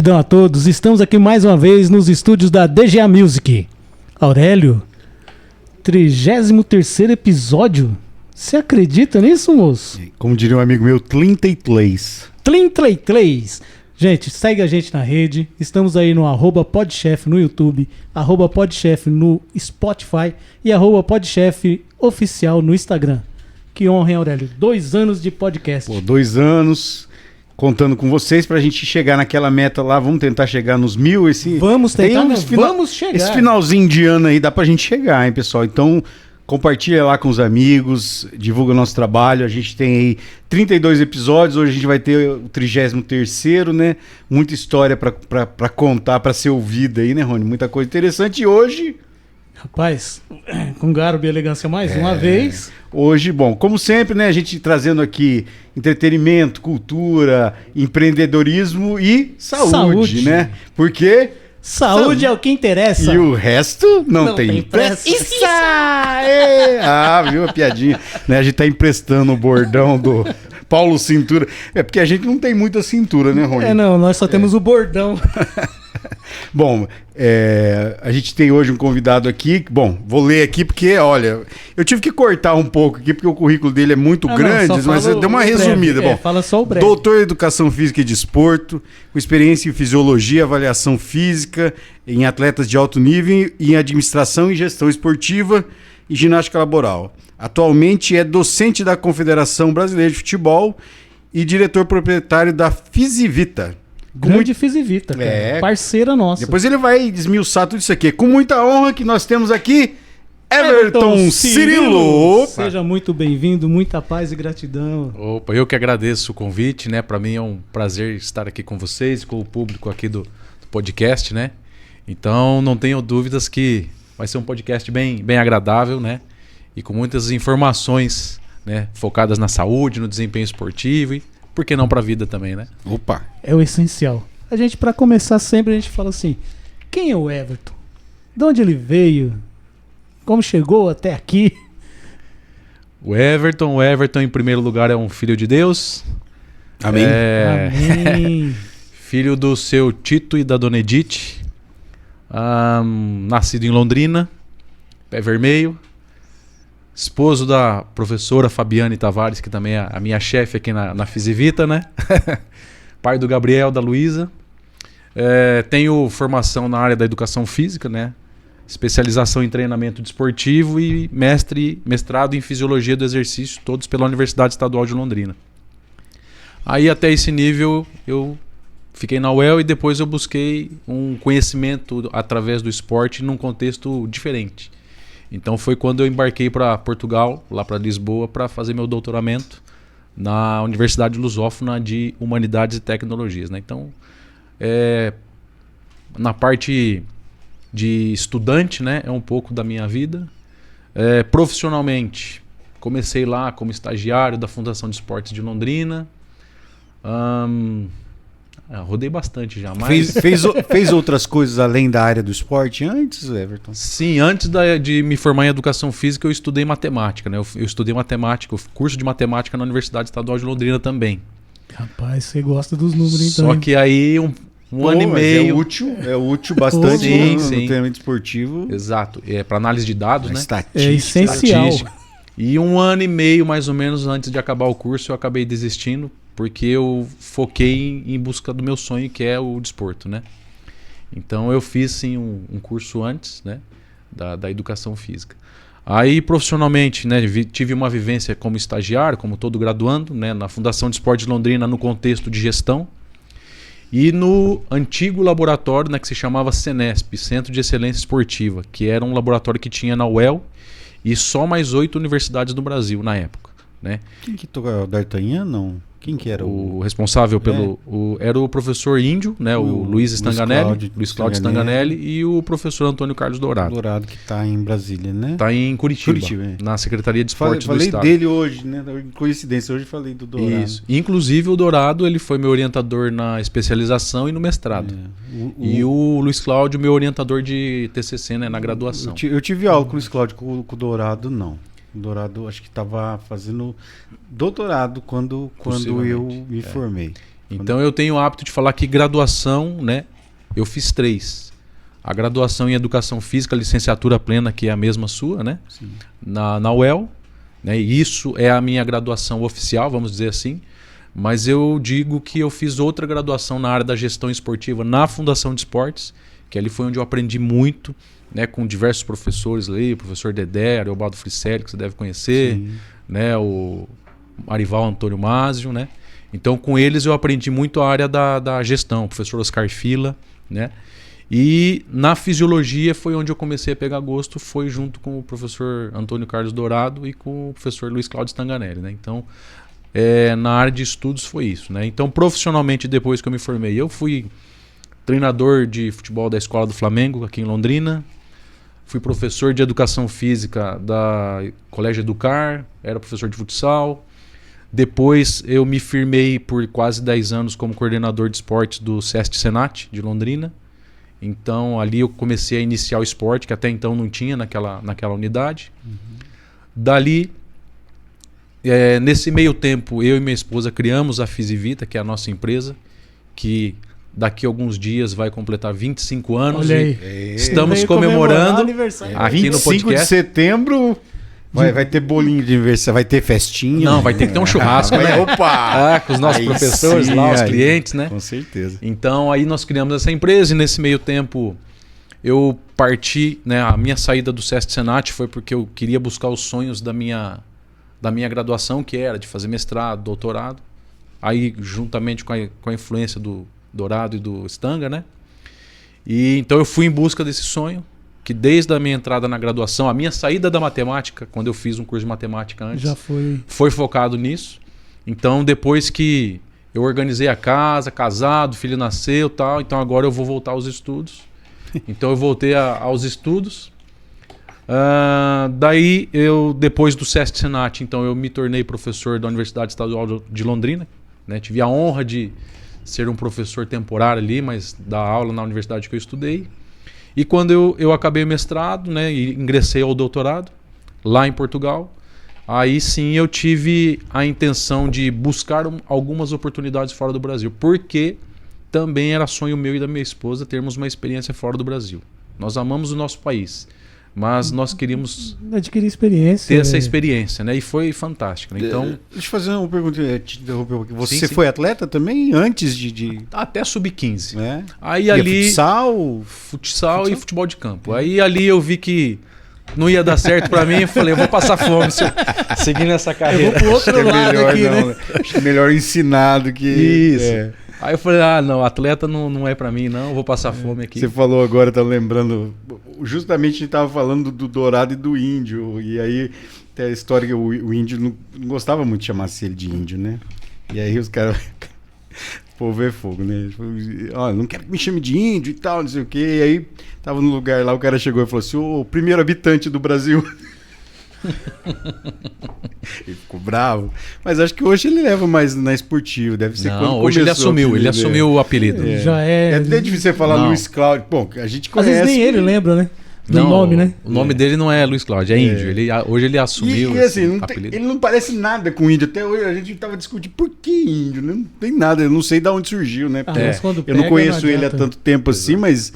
gratidão a todos. Estamos aqui mais uma vez nos estúdios da DGA Music. Aurélio, 33º episódio? Você acredita nisso, moço? Como diria um amigo meu, 33. 33. Gente, segue a gente na rede. Estamos aí no @podchef no YouTube, @podchef no Spotify e @podchef oficial no Instagram. Que honra, hein, Aurélio? 2 anos de podcast. Pô, 2 anos contando com vocês pra gente chegar naquela meta lá. Vamos tentar chegar nos 1000. Vamos tentar, vamos chegar. Esse finalzinho de ano aí dá pra gente chegar, hein, pessoal? Então, compartilha lá com os amigos, divulga o nosso trabalho. A gente tem aí 32 episódios. Hoje a gente vai ter o 33º, né? Muita história pra contar, pra ser ouvida aí, né, Rony? Muita coisa interessante. E hoje... Rapaz, com garbo e elegância mais uma vez. Hoje, bom, como sempre, né, a gente trazendo aqui entretenimento, cultura, empreendedorismo e saúde, né? Porque saúde é o que interessa. E o resto não tem pressa. Isso! Ah, viu a piadinha? Né, a gente tá emprestando o bordão do Paulo Cintura. É porque a gente não tem muita cintura, né, Rony? Não, nós só temos o bordão. Bom, a gente tem hoje um convidado aqui. Bom, vou ler aqui porque, olha, eu tive que cortar um pouco aqui porque o currículo dele é muito grande, mas deu uma resumida. Bom, fala só o breve. Doutor em Educação Física e Desporto, com experiência em Fisiologia, Avaliação Física, em atletas de alto nível, em Administração e Gestão Esportiva e Ginástica Laboral. Atualmente é docente da Confederação Brasileira de Futebol e diretor proprietário da Fisivita. Grande Fisivita, cara. Parceira nossa. Depois ele vai desmiuçar tudo isso aqui. Com muita honra que nós temos aqui Everton Cirilo. Seja muito bem-vindo, muita paz e gratidão. Opa, eu que agradeço o convite, né? Para mim é um prazer estar aqui com vocês, com o público aqui do podcast, né? Então não tenho dúvidas que vai ser um podcast bem agradável, né? E com muitas informações, né? Focadas na saúde, no desempenho esportivo e por que não para a vida também, né? Opa! É o essencial. A gente, para começar sempre, a gente fala assim, quem é o Everton? De onde ele veio? Como chegou até aqui? O Everton, em primeiro lugar, é um filho de Deus. Amém. Amém. Filho do seu Tito e da dona Edith. Nascido em Londrina, pé vermelho. Esposo da professora Fabiane Tavares, que também é a minha chefe aqui na Fisivita, né? Pai do Gabriel, da Luísa. Tenho formação na área da educação física, né? Especialização em treinamento desportivo e mestrado em fisiologia do exercício, todos pela Universidade Estadual de Londrina. Aí até esse nível eu fiquei na UEL e depois eu busquei um conhecimento através do esporte num contexto diferente. Então foi quando eu embarquei para Portugal, lá para Lisboa, para fazer meu doutoramento na Universidade Lusófona de Humanidades e Tecnologias, né? Então, na parte de estudante, né, é um pouco da minha vida. Profissionalmente, comecei lá como estagiário da Fundação de Esportes de Londrina. Rodei bastante já. Mas... Fez outras coisas além da área do esporte antes, Everton? Sim, antes de me formar em Educação Física, eu estudei matemática, né? Eu estudei matemática, curso de matemática na Universidade Estadual de Londrina também. Rapaz, você gosta dos números então. Só que aí um ano e meio... É útil bastante no treinamento esportivo. Exato, para análise de dados, né? Estatística. É essencial. Estatística. E um ano e meio, mais ou menos, antes de acabar o curso, eu acabei desistindo, porque eu foquei em busca do meu sonho, que é o desporto, né? Então eu fiz sim um curso antes, né, da educação física. Aí profissionalmente, né, tive uma vivência como estagiário, como todo graduando, né, na Fundação de Esportes de Londrina no contexto de gestão e no antigo laboratório, né, que se chamava Senesp, Centro de Excelência Esportiva, que era um laboratório que tinha na UEL e só mais 8 universidades do Brasil na época, né? Quem que tocava? O D'Artagnan, não? Quem que era o responsável pelo... era o professor Índio, né? O Luiz Stanganelli, Luiz Cláudio Stanganelli e o professor Antônio Carlos Dourado. Dourado, que está em Brasília, né? Está em Curitiba, na Secretaria de Esportes do Estado. Falei dele hoje, né? Coincidência, hoje falei do Dourado. Isso. Inclusive o Dourado, ele foi meu orientador na especialização e no mestrado. E o Luiz Cláudio, meu orientador de TCC, né? Na graduação. Eu tive aula com o Luiz Cláudio, com o Dourado, não. O Dourado, acho que estava fazendo doutorado quando eu me formei. Então eu tenho o hábito de falar que graduação, né? Eu fiz 3. A graduação em Educação Física, a licenciatura plena, que é a mesma sua, né? Sim. Na UEL, né? Isso é a minha graduação oficial, vamos dizer assim. Mas eu digo que eu fiz outra graduação na área da gestão esportiva na Fundação de Esportes, que ali foi onde eu aprendi muito, né? Com diversos professores ali, o professor Dedé, Ariobaldo Fricelli, que você deve conhecer, né? O Arival Antônio Másio, né? Então com eles eu aprendi muito a área da gestão, o professor Oscar Fila, né? E na fisiologia foi onde eu comecei a pegar gosto, foi junto com o professor Antônio Carlos Dourado e com o professor Luiz Cláudio Stanganelli, né? Então, na área de estudos foi isso, né? Então, profissionalmente, depois que eu me formei, eu fui treinador de futebol da Escola do Flamengo, aqui em Londrina. Fui professor de Educação Física da Colégio Educar, era professor de futsal. Depois eu me firmei por quase 10 anos como coordenador de esportes do SESC Senat, de Londrina. Então ali eu comecei a iniciar o esporte, que até então não tinha naquela unidade. Dali, nesse meio tempo, eu e minha esposa criamos a Fisivita, que é a nossa empresa, que daqui a alguns dias vai completar 25 anos. Olha aí. Estamos comemorando aqui no 25 de podcast. setembro... Vai ter bolinho de aniversário, vai ter festinha. Não, vai ter que ter um churrasco, né? Opa! Com os nossos Aí professores sim, lá, os aí. clientes, né? Com certeza. Então aí nós criamos essa empresa e nesse meio tempo eu parti, né? A minha saída do SESC Senat foi porque eu queria buscar os sonhos da minha graduação, que era de fazer mestrado, doutorado. Aí juntamente com a influência do Dourado e do Stanga, né? E então eu fui em busca desse sonho, que desde a minha entrada na graduação, a minha saída da matemática, quando eu fiz um curso de matemática antes, Já foi focado nisso. Então, depois que eu organizei a casa, casado, filho nasceu e tal, então agora eu vou voltar aos estudos. Então, eu voltei aos estudos. Daí, depois do SESC Senat, então, eu me tornei professor da Universidade Estadual de Londrina, né? Tive a honra de ser um professor temporário ali, mas dar aula na universidade que eu estudei. E quando eu acabei o mestrado, né, e ingressei ao doutorado, lá em Portugal, aí sim eu tive a intenção de buscar algumas oportunidades fora do Brasil, porque também era sonho meu e da minha esposa termos uma experiência fora do Brasil. Nós amamos o nosso país, mas nós queríamos adquirir experiência. ter essa experiência, né? E foi fantástico, né? Então, deixa eu fazer uma pergunta, te interromper um pouquinho. Você Sim, sim. foi atleta também antes de... até sub-15. né? Aí E ali futsal? e futebol de campo. Aí ali eu vi que não ia dar certo pra mim, eu falei, eu vou passar fome se eu seguir nessa Eu carreira. vou pro outro Acho que é lado melhor aqui, não, né? Acho que é melhor ensinar do que... Isso. Aí eu falei, não, atleta não é pra mim não, eu vou passar fome aqui. Você falou agora, tá lembrando, justamente a gente tava falando do Dourado e do Índio, e aí tem a história que o Índio não gostava muito de chamar-se ele de Índio, né? E aí os caras, o povo é fogo, né? Olha, não quero que me chame de Índio e tal, não sei o quê. E aí tava no lugar lá, o cara chegou e falou assim, o primeiro habitante do Brasil. Ele ficou bravo. Mas acho que hoje ele leva mais na esportiva. Deve ser quando hoje ele começou assumiu, aquele- assumiu o apelido. Já é. É até difícil você falar Não. Luiz Cláudio. Bom, a gente Às conhece. vezes nem ele lembra, né? Do nome, né? O nome dele não é Luiz Cláudio, é Índio. Hoje ele assumiu E assim, esse não tem- apelido. ele não parece nada com índio. Até hoje a gente tava discutindo por que índio, né? Não tem nada, eu não sei de onde surgiu, né? Porque mas quando eu não pega, conheço não ele há adianta. tanto tempo assim, mas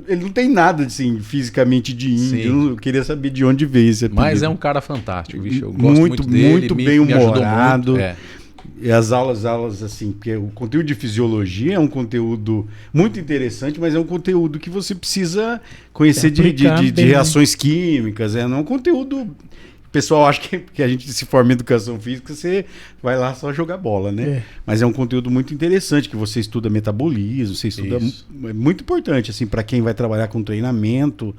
ele não tem nada assim, fisicamente de índio. Sim. Eu queria saber de onde veio esse apelido. Mas é um cara fantástico, bicho. Eu gosto muito dele. muito me bem ajudou humorado. muito. E as aulas assim, porque o conteúdo de fisiologia é um conteúdo muito interessante, mas é um conteúdo que você precisa conhecer de aplicar bem, né? reações químicas, não é um conteúdo... O pessoal acha que a gente se forma em educação física, você vai lá só jogar bola, né? É. Mas é um conteúdo muito interessante, que você estuda metabolismo, você estuda... Isso. É muito importante, assim, para quem vai trabalhar com treinamento,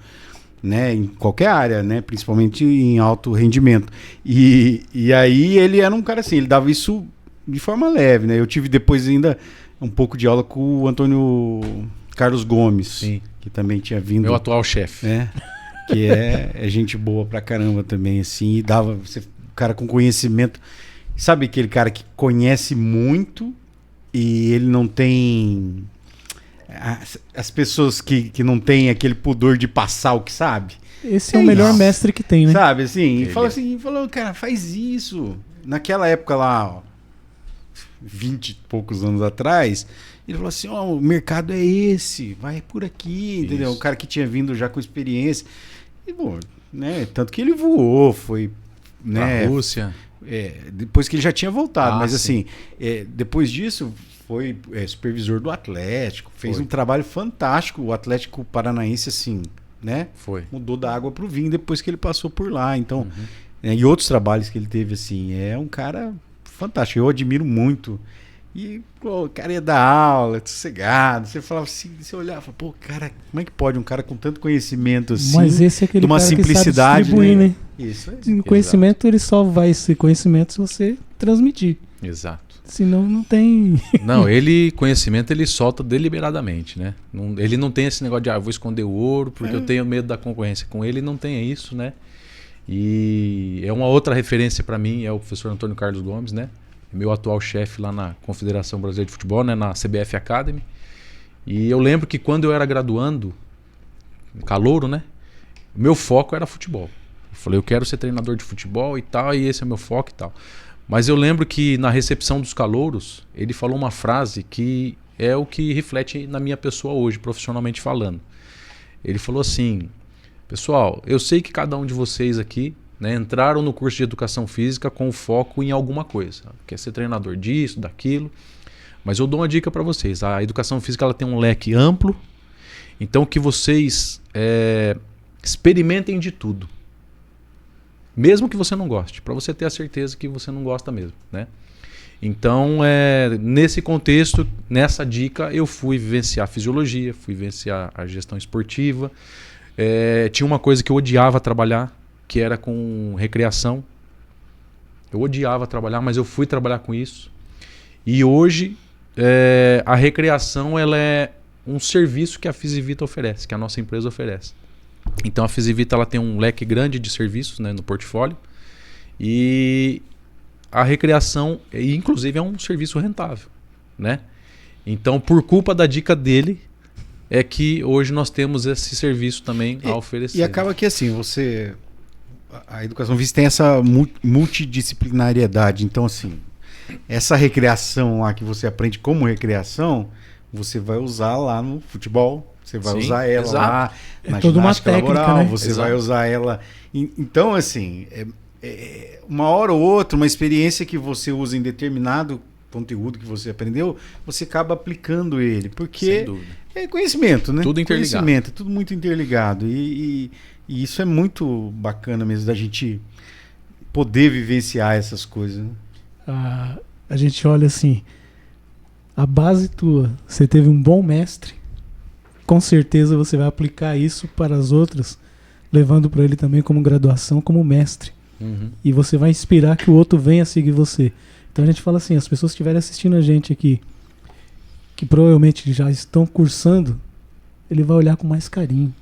né, em qualquer área, né, principalmente em alto rendimento. E aí ele era um cara assim, ele dava isso de forma leve, né? Eu tive depois ainda um pouco de aula com o Antônio Carlos Gomes, Sim. que também tinha vindo, Meu atual chefe. né? Que é gente boa pra caramba também, assim, e dava o cara com conhecimento, sabe aquele cara que conhece muito e ele não tem as pessoas que não têm aquele pudor de passar o que sabe. Esse é o melhor Nossa. mestre que tem, né? Sabe, assim, Ele falou, cara, faz isso. Naquela época lá, ó, 20 e poucos anos atrás, ele falou assim, ó, o mercado é esse, vai por aqui, entendeu? Isso. Um cara que tinha vindo já com experiência. E, bom, né? Tanto que ele voou, foi, né? Pra Rússia. Depois que ele já tinha voltado, mas sim. assim, depois disso foi supervisor do Atlético, fez Foi. um trabalho fantástico, o Atlético Paranaense, assim, né? Foi. Mudou da água pro vinho depois que ele passou por lá, então, Uhum. e outros trabalhos que ele teve, assim, é um cara fantástico, eu admiro muito. E pô, o cara ia dar aula, sossegado, você falava assim, você olhava, pô, cara, como é que pode um cara com tanto conhecimento assim, Mas esse é aquele de uma cara simplicidade, que sabe distribuir, né? Isso aí. O conhecimento, ele só vai ser conhecimento se você transmitir. Exato. Senão não tem... Não, conhecimento ele solta deliberadamente, né? Ele não tem esse negócio de, vou esconder o ouro porque eu tenho medo da concorrência. Com ele não tem isso, né? E é uma outra referência para mim, é o professor Antônio Carlos Gomes, né? Meu atual chefe lá na Confederação Brasileira de Futebol, né? Na CBF Academy. E eu lembro que quando eu era graduando, calouro, né? Meu foco era futebol. Eu falei, eu quero ser treinador de futebol e tal, e esse é o meu foco e tal. Mas eu lembro que na recepção dos calouros, ele falou uma frase que é o que reflete na minha pessoa hoje, profissionalmente falando. Ele falou assim, pessoal, eu sei que cada um de vocês aqui, né, entraram no curso de educação física com foco em alguma coisa. Quer ser treinador disso, daquilo. Mas eu dou uma dica para vocês. A educação física ela tem um leque amplo. Então que vocês experimentem de tudo. Mesmo que você não goste. Para você ter a certeza que você não gosta mesmo, né? Então, nesse contexto, nessa dica, eu fui vivenciar a fisiologia, fui vivenciar a gestão esportiva. Tinha uma coisa que eu odiava trabalhar, que era com recreação. Eu odiava trabalhar, mas eu fui trabalhar com isso. E hoje, a recreação ela é um serviço que a Fisivita oferece, que a nossa empresa oferece. Então a Fisivita ela tem um leque grande de serviços, né, no portfólio. E a recreação, inclusive, é um serviço rentável, né? Então, por culpa da dica dele, é que hoje nós temos esse serviço também a oferecer. E acaba que assim, a educação física tem essa multidisciplinariedade. Então, assim, essa recreação lá que você aprende como recreação, você vai usar lá no futebol, você vai usar ela lá na toda uma ginástica técnica, laboral, né? você vai usar ela. Então, assim, uma hora ou outra, uma experiência que você usa em determinado conteúdo que você aprendeu, você acaba aplicando ele, porque Sem dúvida. é conhecimento, né? Tudo interligado. Conhecimento, tudo muito interligado. E isso é muito bacana mesmo, da gente poder vivenciar essas coisas. Né? A gente olha assim, a base tua, você teve um bom mestre, com certeza você vai aplicar isso para as outras, levando para ele também como graduação, como mestre. Uhum. E você vai inspirar que o outro venha seguir você. Então a gente fala assim, as pessoas que estiverem assistindo a gente aqui, que provavelmente já estão cursando, ele vai olhar com mais carinho.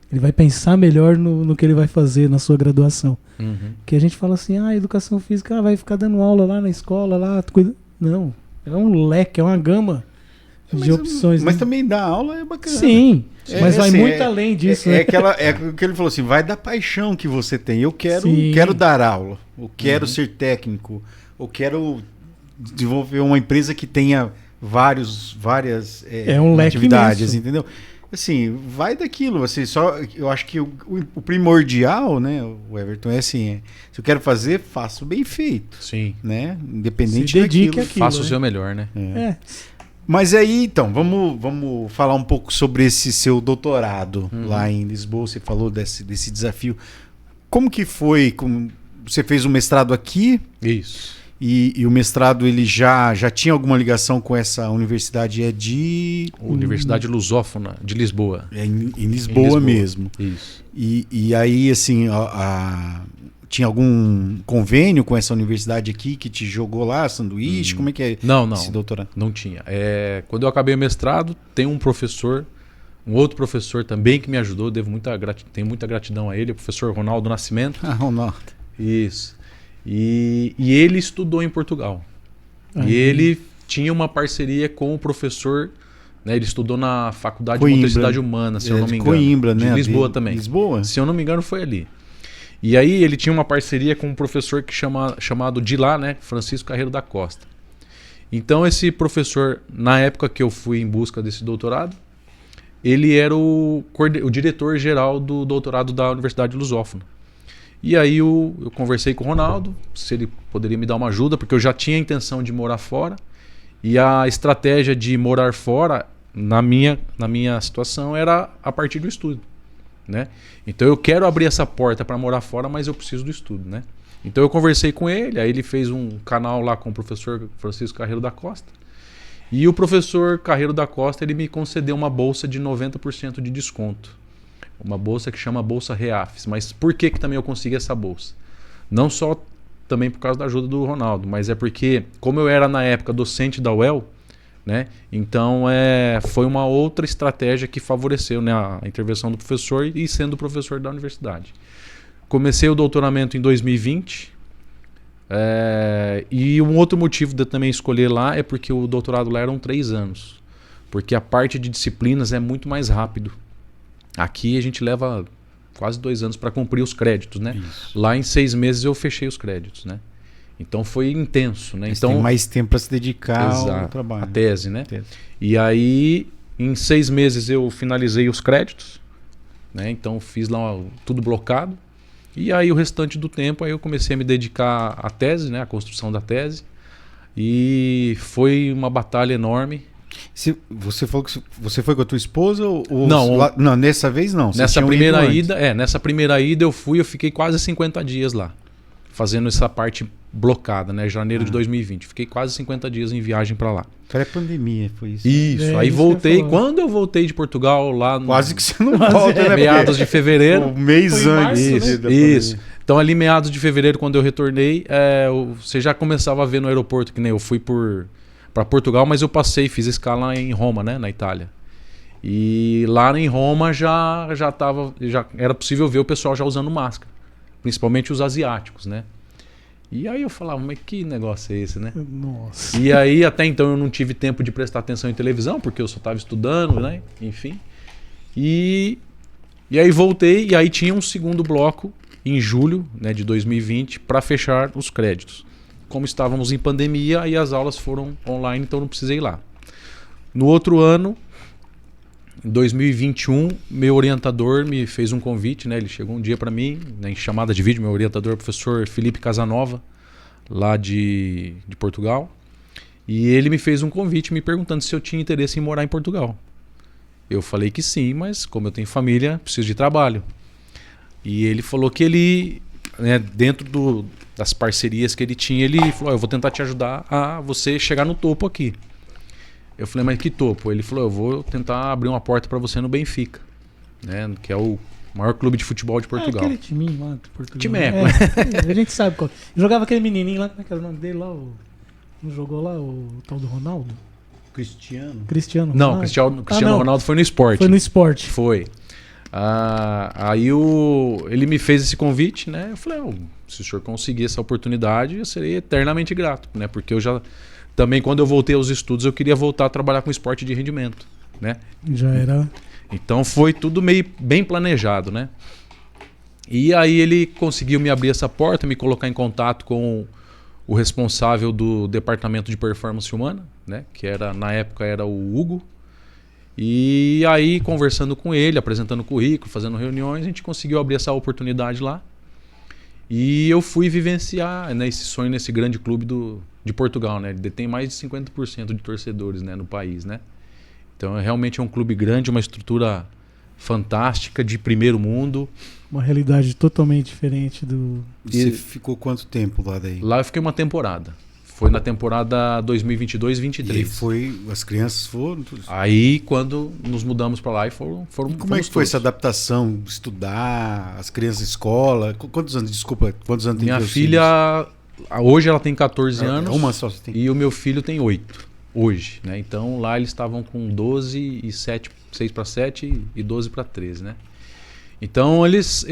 Ele vai pensar melhor no que ele vai fazer na sua graduação. Uhum. Que a gente fala assim, educação física, vai ficar dando aula lá na escola, lá, cuida. Não, é um leque, é uma gama de opções. Mas né? também dar aula é bacana. Sim, mas vai assim, muito além disso. né? O que ele falou assim, vai da paixão que você tem. Eu Sim. quero dar aula, eu quero ser técnico, eu quero desenvolver uma empresa que tenha várias um leque atividades, imenso. entendeu? Assim, vai daquilo, assim, eu acho que o primordial, né, o Everton, é assim, se eu quero fazer, faço bem feito, Sim. né, independente Se dedique daquilo. àquilo. Faça o né? seu melhor, né? Mas aí, então, vamos falar um pouco sobre esse seu doutorado lá em Lisboa, você falou desse desafio. Como que foi? Você fez o mestrado aqui? Isso. E o mestrado ele já tinha alguma ligação com essa universidade? Universidade Lusófona de Lisboa. Em Lisboa mesmo. Isso. E aí, assim, tinha algum convênio com essa universidade aqui que te jogou lá, sanduíche? Como é que é Não. esse doutorado? Não tinha. Quando eu acabei o mestrado, tem um outro professor também que me ajudou, tenho muita gratidão a ele, o professor Ronaldo Nascimento. Ronaldo. Isso. E ele estudou em Portugal. E ele tinha uma parceria com o professor, né, ele estudou na Faculdade de Motricidade Humana, se eu não me engano. Coimbra, né? De Lisboa também. Lisboa? Se eu não me engano, foi ali. E aí ele tinha uma parceria com um professor chamado de lá, né, Francisco Carreiro da Costa. Então esse professor, na época que eu fui em busca desse doutorado, ele era o diretor-geral do doutorado da Universidade Lusófona. E aí eu conversei com o Ronaldo, se ele poderia me dar uma ajuda, porque eu já tinha a intenção de morar fora. E a estratégia de morar fora, na minha situação, era a partir do estudo, né? Então eu quero abrir essa porta para morar fora, mas eu preciso do estudo, né? Então eu conversei com ele, aí ele fez um canal lá com o professor Francisco Carreiro da Costa. E o professor Carreiro da Costa, ele me concedeu uma bolsa de 90% de desconto. Uma bolsa que chama Bolsa Reafes. Mas por que também eu consegui essa bolsa? Não só também por causa da ajuda do Ronaldo, mas é porque, como eu era na época docente da UEL, né, então foi uma outra estratégia que favoreceu, né, a intervenção do professor e sendo professor da universidade. Comecei o doutoramento em 2020 e um outro motivo de eu também escolher lá é porque o doutorado lá eram 3 anos. Porque a parte de disciplinas é muito mais rápido. Aqui a gente leva quase 2 anos para cumprir os créditos, né? Isso. Lá em 6 meses eu fechei os créditos, né? Então foi intenso, né? Então tem mais tempo para se dedicar ao trabalho. A tese, né? E aí em 6 meses eu finalizei os créditos, né? Então fiz lá tudo blocado. E aí o restante do tempo aí eu comecei a me dedicar à tese, né? A construção da tese. E foi uma batalha enorme. Você falou que você foi com a tua esposa ou não, não, nessa vez não. Nessa primeira ida eu fiquei quase 50 dias lá, fazendo essa parte blocada, né? Janeiro de 2020. Fiquei quase 50 dias em viagem para lá. Pré-pandemia foi isso. Isso. Aí voltei. Quando eu voltei de Portugal lá quase que você não volta, né? Meados de fevereiro. Um mês antes. Isso. Então ali meados de fevereiro, quando eu retornei, você já começava a ver no aeroporto, que nem eu fui para Portugal, mas eu fiz escala em Roma, né, na Itália. E lá em Roma já era possível ver o pessoal já usando máscara, principalmente os asiáticos, né? E aí eu falava, mas que negócio é esse, né? Nossa. E aí até então eu não tive tempo de prestar atenção em televisão, porque eu só estava estudando, né? Enfim. E aí voltei, e aí tinha um segundo bloco em julho, né, de 2020 para fechar os créditos. Como estávamos em pandemia, aí as aulas foram online, então não precisei ir lá. No outro ano, em 2021, meu orientador me fez um convite, né? Ele chegou um dia para mim, né, em chamada de vídeo, meu orientador, o professor Felipe Casanova, lá de Portugal. E ele me fez um convite me perguntando se eu tinha interesse em morar em Portugal. Eu falei que sim, mas como eu tenho família, preciso de trabalho. E ele falou que ele, né, dentro das parcerias que ele tinha, ele falou, eu vou tentar te ajudar a você chegar no topo aqui. Eu falei, mas que topo? Ele falou, eu vou tentar abrir uma porta para você no Benfica, né, que é o maior clube de futebol de Portugal. Aquele timinho lá de Portugal. Timeco, né? A gente sabe qual. Jogava aquele menininho lá, como é que era o nome dele lá? Não jogou lá o tal do Ronaldo? Cristiano Não, Ronaldo. Cristiano Ronaldo foi no esporte. Foi no esporte. Foi. Aí ele me fez esse convite, né? Eu falei, se o senhor conseguir essa oportunidade, eu serei eternamente grato, né? Porque eu já também, quando eu voltei aos estudos, eu queria voltar a trabalhar com esporte de rendimento, né? Já era. Então foi tudo meio bem planejado, né? E aí ele conseguiu me abrir essa porta, me colocar em contato com o responsável do departamento de performance humana, né? Que na época era o Hugo. E aí, conversando com ele, apresentando o currículo, fazendo reuniões, a gente conseguiu abrir essa oportunidade lá. E eu fui vivenciar, né, esse sonho nesse grande clube de Portugal, né? Ele detém mais de 50% de torcedores, né, no país, né? Então, realmente é um clube grande, uma estrutura fantástica, de primeiro mundo. Uma realidade totalmente diferente do... E você ficou quanto tempo lá daí? Lá eu fiquei uma temporada. Foi na temporada 2022-23. E as crianças foram? Aí, quando nos mudamos para lá, e foram e como é que foi essa adaptação? Estudar, as crianças na escola? Quantos anos tem? Minha filha, hoje ela tem 14 anos. Uma só você tem? E o meu filho tem 8, hoje, né? Então, lá eles estavam com 12 e 7, 6 para 7 e 12 para 13, né? Então, eles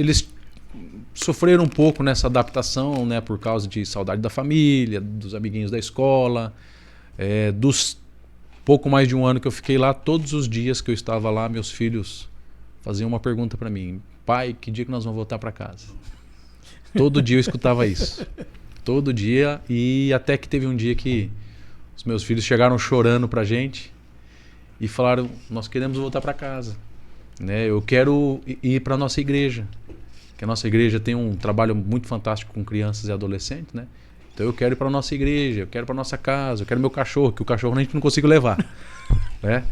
sofreram um pouco nessa adaptação, né, por causa de saudade da família, dos amiguinhos da escola, dos pouco mais de um ano que eu fiquei lá. Todos os dias que eu estava lá, meus filhos faziam uma pergunta para mim: pai, que dia que nós vamos voltar para casa? Todo dia eu escutava isso, todo dia. E até que teve um dia que Os meus filhos chegaram chorando pra gente e falaram, nós queremos voltar para casa. Né? Eu quero ir para a nossa igreja. Que a nossa igreja tem um trabalho muito fantástico com crianças e adolescentes, né? Então eu quero ir para a nossa igreja, eu quero ir para nossa casa, eu quero meu cachorro, que o cachorro a gente não consegue levar. Né?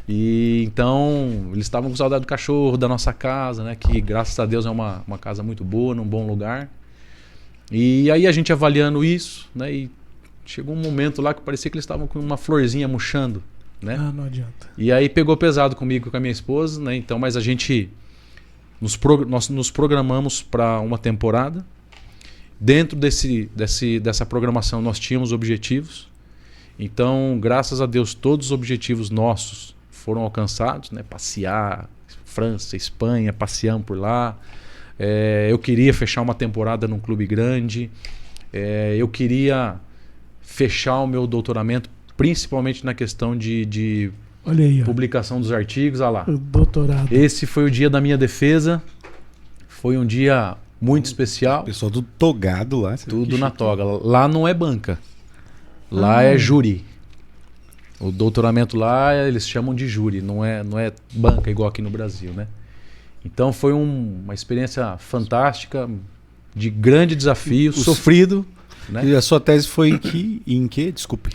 E então eles estavam com saudade do cachorro, da nossa casa, né? Que graças a Deus é uma casa muito boa, num bom lugar. E aí a gente avaliando isso, né? E chegou um momento lá que parecia que eles estavam com uma florzinha murchando, né? Ah, não adianta. E aí pegou pesado comigo e com a minha esposa, né? Então, mas a gente nós nos programamos para uma temporada. Dentro dessa programação nós tínhamos objetivos. Então, graças a Deus, todos os objetivos nossos foram alcançados, né? Passear, França, Espanha, passeamos por lá. Eu queria fechar uma temporada num clube grande. Eu queria fechar o meu doutoramento, principalmente na questão de Olha aí, ó. publicação dos artigos. Olha lá. O doutorado. Esse foi o dia da minha defesa. Foi um dia muito especial. O pessoal do togado lá. Tudo na toga. Lá não é banca. Lá é júri. O doutoramento lá eles chamam de júri. Não é banca igual aqui no Brasil, né? Então foi uma experiência fantástica, de grande desafio, sofrido. Né? E a sua tese foi em que? Desculpe.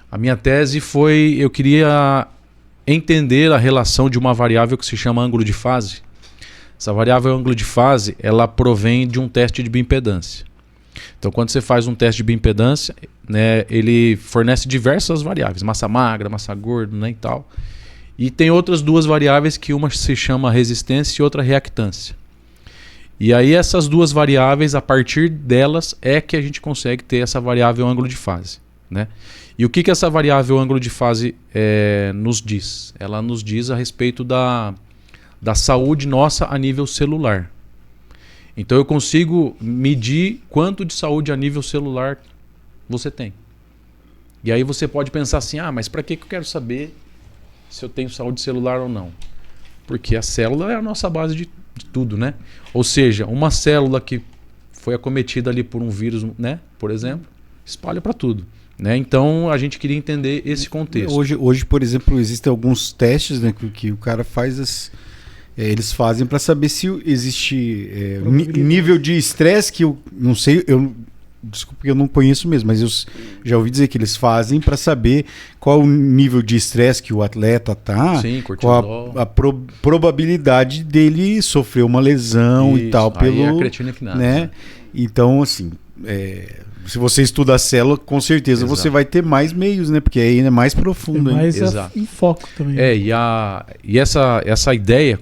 A minha tese foi, eu queria entender a relação de uma variável que se chama ângulo de fase. Essa variável ângulo de fase, ela provém de um teste de bioimpedância. Então, quando você faz um teste de bioimpedância, né, ele fornece diversas variáveis, massa magra, massa gorda, né, e tal. E tem outras duas variáveis que uma se chama resistência e outra reactância. E aí essas duas variáveis, a partir delas, é que a gente consegue ter essa variável ângulo de fase. Né? E o que essa variável ângulo de fase nos diz? Ela nos diz a respeito da saúde nossa a nível celular. Então eu consigo medir quanto de saúde a nível celular você tem. E aí você pode pensar assim, mas para que eu quero saber se eu tenho saúde celular ou não? Porque a célula é a nossa base de tudo, né? Ou seja, uma célula que foi acometida ali por um vírus, né, por exemplo, espalha para tudo. Né? Então a gente queria entender esse contexto. Hoje, por exemplo, existem alguns testes, né, que o cara faz eles fazem para saber se existe nível de estresse que eu não sei, desculpa que eu não conheço mesmo, mas eu já ouvi dizer que eles fazem para saber qual o nível de estresse que o atleta tá. Sim, qual a probabilidade dele sofrer uma lesão. Isso, e tal aí é a creatina quinase, né? Então, assim, se você estuda a célula, com certeza você vai ter mais meios, né? Porque aí é mais profundo. É mais em foco também. E essa ideia,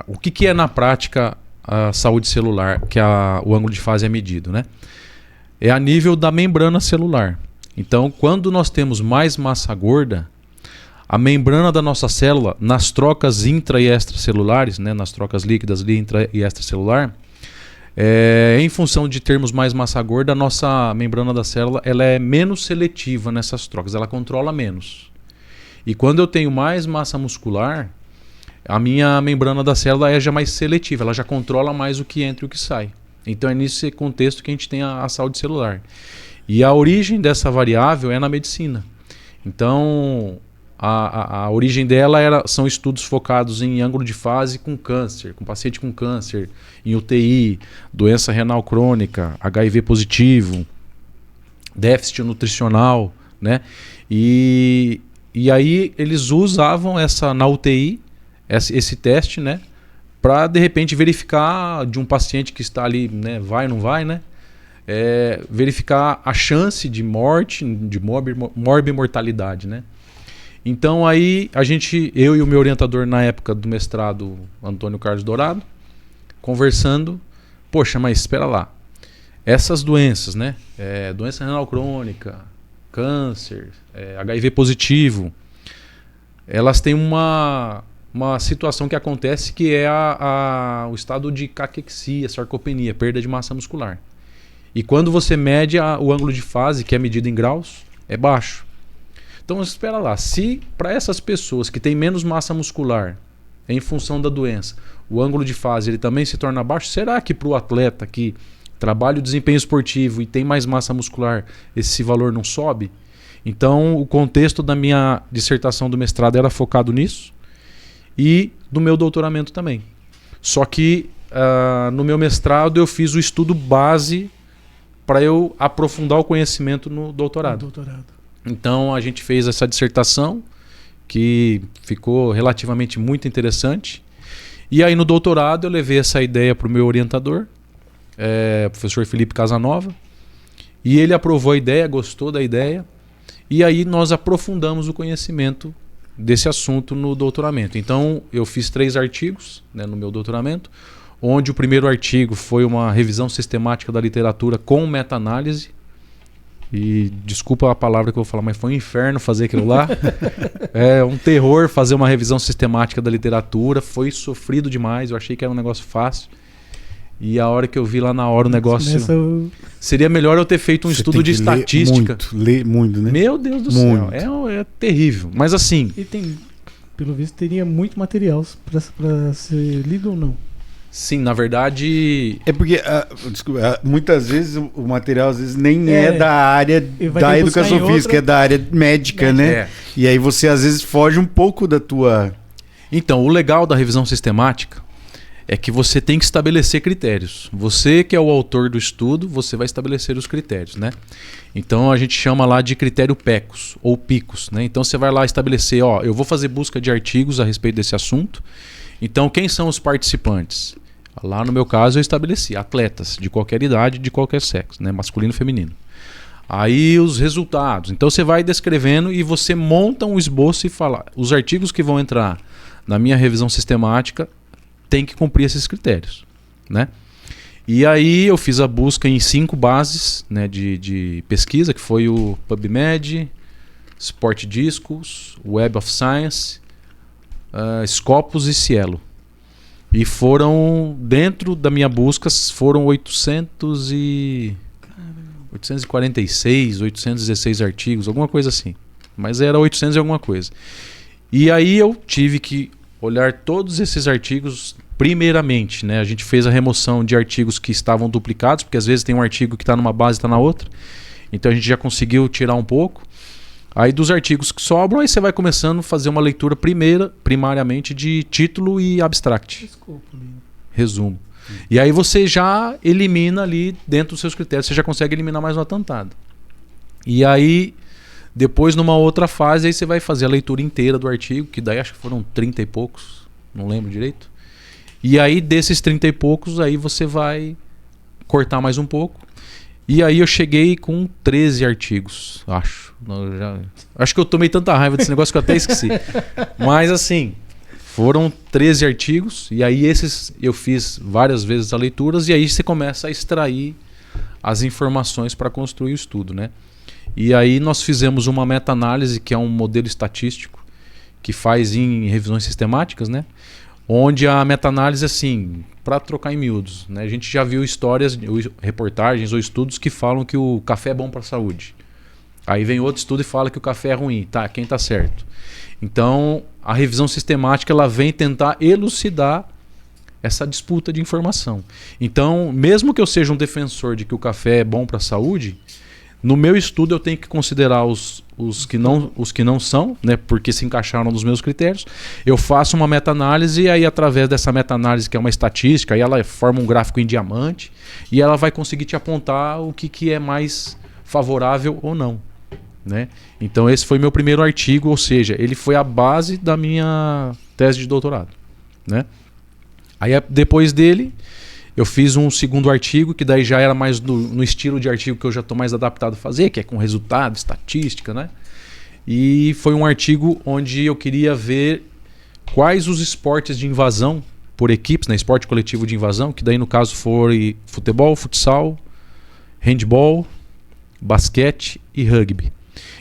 o que é na prática a saúde celular, que o ângulo de fase é medido, né? É a nível da membrana celular. Então, quando nós temos mais massa gorda, a membrana da nossa célula, nas trocas intra e extracelulares, né? Nas trocas líquidas intra e extracelular, em função de termos mais massa gorda, a nossa membrana da célula ela é menos seletiva nessas trocas, ela controla menos. E quando eu tenho mais massa muscular, a minha membrana da célula é já mais seletiva, ela já controla mais o que entra e o que sai. Então é nesse contexto que a gente tem a saúde celular. E a origem dessa variável é na medicina. Então a origem dela são estudos focados em ângulo de fase com câncer, com paciente com câncer, em UTI, doença renal crônica, HIV positivo, déficit nutricional, né? E aí eles usavam na UTI esse teste, né? Para de repente verificar de um paciente que está ali, né? Vai ou não vai, né? Verificar a chance de morte, de morbimortalidade, né? Então aí eu e o meu orientador na época do mestrado, Antônio Carlos Dourado, conversando, poxa, mas espera lá, essas doenças, né? Doença renal crônica, câncer, HIV positivo, elas têm uma situação que acontece que é o estado de caquexia, sarcopenia, perda de massa muscular. E quando você mede o ângulo de fase, que é medido em graus, é baixo. Então espera lá, se para essas pessoas que têm menos massa muscular em função da doença, o ângulo de fase ele também se torna baixo, será que para o atleta que trabalha o desempenho esportivo e tem mais massa muscular, esse valor não sobe? Então, o contexto da minha dissertação do mestrado era focado nisso e do meu doutoramento também. Só que no meu mestrado eu fiz o estudo base para eu aprofundar o conhecimento no doutorado. Então, a gente fez essa dissertação que ficou relativamente muito interessante. E aí, no doutorado, eu levei essa ideia para o meu orientador, o professor Felipe Casanova, e ele aprovou a ideia, gostou da ideia. E aí nós aprofundamos o conhecimento desse assunto no doutoramento. Então eu fiz 3 artigos, né, no meu doutoramento, onde o primeiro artigo foi uma revisão sistemática da literatura com meta-análise. E desculpa a palavra que eu vou falar, mas foi um inferno fazer aquilo lá. É um terror fazer uma revisão sistemática da literatura. Foi sofrido demais, eu achei que era um negócio fácil. E a hora que eu vi lá na hora o negócio... Seria melhor eu ter feito um estudo de estatística. Ler muito, né? Meu Deus do céu. É terrível. Mas assim... E pelo visto, teria muito material para ser lido ou não? Sim, na verdade... É porque, muitas vezes o material às vezes nem é da área da educação física, é da área médica, né? E aí você às vezes foge um pouco da tua... Então, o legal da revisão sistemática é que você tem que estabelecer critérios. Você que é o autor do estudo, você vai estabelecer os critérios, né? Então a gente chama lá de critério PECOS ou PICOS, né? Então você vai lá estabelecer, eu vou fazer busca de artigos a respeito desse assunto. Então quem são os participantes? Lá no meu caso eu estabeleci atletas de qualquer idade, de qualquer sexo, né? Masculino e feminino. Aí os resultados. Então você vai descrevendo e você monta um esboço e fala, os artigos que vão entrar na minha revisão sistemática tem que cumprir esses critérios, né? E aí eu fiz a busca em 5 bases, né, de pesquisa, que foi o PubMed, Sport Discus, Web of Science, Scopus e Cielo. E foram, dentro da minha busca, foram 846, 816 artigos, alguma coisa assim. Mas era 800 e alguma coisa. E aí eu tive que olhar todos esses artigos primeiramente, né? A gente fez a remoção de artigos que estavam duplicados, porque às vezes tem um artigo que está numa base e está na outra. Então a gente já conseguiu tirar um pouco. Aí dos artigos que sobram, aí você vai começando a fazer uma leitura primariamente de título e abstract. Resumo. E aí você já elimina ali dentro dos seus critérios, você já consegue eliminar mais uma tantada. E aí depois, numa outra fase, aí você vai fazer a leitura inteira do artigo, que daí acho que foram 30 e poucos, não lembro direito. E aí, desses 30 e poucos, aí você vai cortar mais um pouco. E aí eu cheguei com 13 artigos, acho. Acho que eu tomei tanta raiva desse negócio que eu até esqueci. Mas assim, foram 13 artigos, e aí esses eu fiz várias vezes as leituras, e aí você começa a extrair as informações para construir o estudo, né? E aí nós fizemos uma meta-análise, que é um modelo estatístico que faz em revisões sistemáticas, né? Onde a meta-análise, assim, para trocar em miúdos, né? A gente já viu histórias, reportagens ou estudos que falam que o café é bom para a saúde. Aí vem outro estudo e fala que o café é ruim. Tá, quem tá certo? Então, a revisão sistemática ela vem tentar elucidar essa disputa de informação. Então, mesmo que eu seja um defensor de que o café é bom para a saúde, no meu estudo eu tenho que considerar os que não são, né, porque se encaixaram nos meus critérios. Eu faço uma meta-análise e aí através dessa meta-análise, que é uma estatística, aí ela forma um gráfico em diamante e ela vai conseguir te apontar o que é mais favorável ou não, né? Então esse foi meu primeiro artigo, ou seja, ele foi a base da minha tese de doutorado, né? Aí depois dele eu fiz um segundo artigo, que daí já era mais no estilo de artigo que eu já estou mais adaptado a fazer, que é com resultado, estatística, né? E foi um artigo onde eu queria ver quais os esportes de invasão por equipes, né? Esporte coletivo de invasão, que daí no caso foi futebol, futsal, handball, basquete e rugby.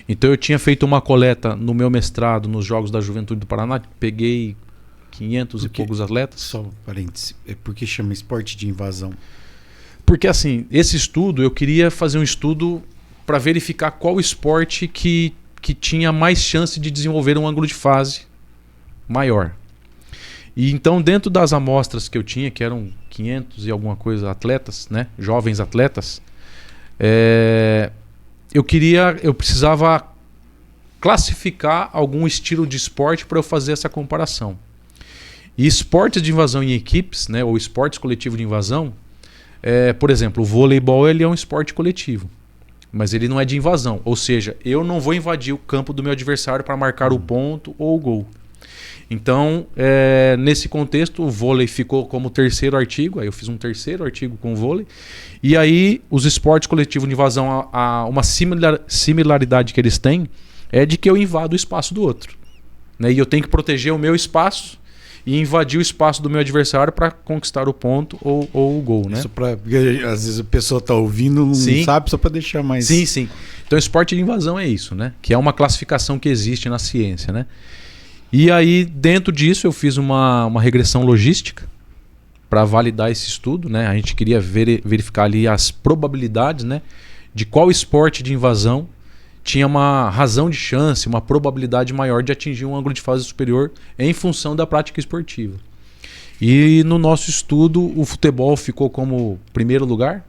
Então eu tinha feito uma coleta no meu mestrado nos Jogos da Juventude do Paraná, peguei 500 e poucos atletas. Só um parênteses, por que chama esporte de invasão? Porque assim, esse estudo, eu queria fazer um estudo para verificar qual esporte que tinha mais chance de desenvolver um ângulo de fase maior. E então, dentro das amostras que eu tinha, que eram 500 e alguma coisa atletas, né, jovens atletas, eu precisava classificar algum estilo de esporte para eu fazer essa comparação. E esportes de invasão em equipes, né, ou esportes coletivos de invasão, por exemplo, o voleibol ele é um esporte coletivo, mas ele não é de invasão. Ou seja, eu não vou invadir o campo do meu adversário para marcar o ponto ou o gol. Então, nesse contexto, o vôlei ficou como terceiro artigo. Aí eu fiz um terceiro artigo com o vôlei. E aí, os esportes coletivos de invasão, uma similaridade que eles têm é de que eu invado o espaço do outro. Né? E eu tenho que proteger o meu espaço e invadir o espaço do meu adversário para conquistar o ponto ou o gol. Né? Isso porque às vezes a pessoa está ouvindo, não sabe, só para deixar mais... Sim, sim. Então, esporte de invasão é isso, né? Que é uma classificação que existe na ciência, né? E aí, dentro disso, eu fiz uma regressão logística para validar esse estudo, né? A gente queria verificar ali as probabilidades, né, de qual esporte de invasão tinha uma razão de chance, uma probabilidade maior de atingir um ângulo de fase superior em função da prática esportiva. E no nosso estudo, o futebol ficou como primeiro lugar,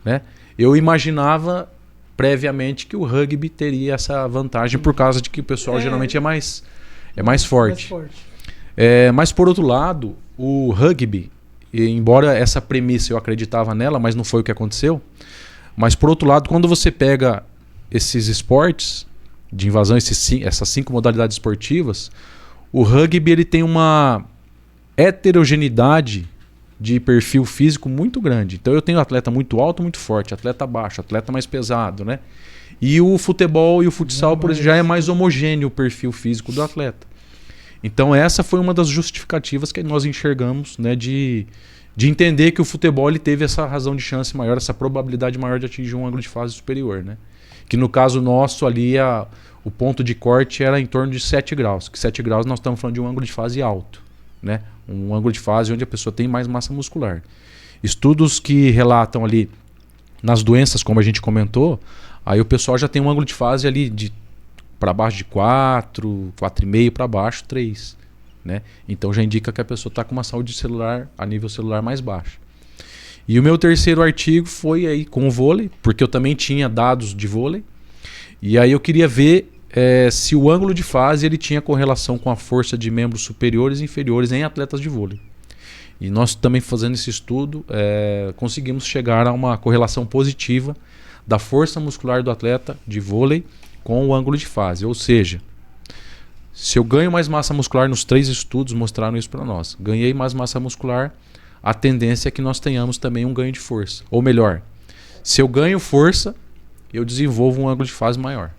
né? Eu imaginava previamente que o rugby teria essa vantagem por causa de que o pessoal geralmente é mais forte. Mas por outro lado, o rugby, embora essa premissa eu acreditava nela, mas não foi o que aconteceu. Mas por outro lado, quando você pega esses esportes de invasão, essas 5 modalidades esportivas, o rugby ele tem uma heterogeneidade de perfil físico muito grande. Então eu tenho atleta muito alto, muito forte, atleta baixo, atleta mais pesado, né? E o futebol e o futsal, por exemplo, já é mais homogêneo o perfil físico do atleta. Então essa foi uma das justificativas que nós enxergamos, né, de entender que o futebol ele teve essa razão de chance maior, essa probabilidade maior de atingir um ângulo de fase superior. Né? Que no caso nosso ali, o ponto de corte era em torno de 7 graus. Que 7 graus nós estamos falando de um ângulo de fase alto. Né? Um ângulo de fase onde a pessoa tem mais massa muscular. Estudos que relatam ali nas doenças, como a gente comentou, aí o pessoal já tem um ângulo de fase ali para baixo de 4, 4,5 para baixo, 3. Né? Então já indica que a pessoa está com uma saúde celular a nível celular mais baixa. E o meu terceiro artigo foi aí com o vôlei, porque eu também tinha dados de vôlei. E aí eu queria ver se o ângulo de fase ele tinha correlação com a força de membros superiores e inferiores em atletas de vôlei. E nós também fazendo esse estudo conseguimos chegar a uma correlação positiva da força muscular do atleta de vôlei com o ângulo de fase. Ou seja, se eu ganho mais massa muscular, nos 3 estudos mostraram isso para nós. Ganhei mais massa muscular, a tendência é que nós tenhamos também um ganho de força. Ou melhor, se eu ganho força, eu desenvolvo um ângulo de fase maior.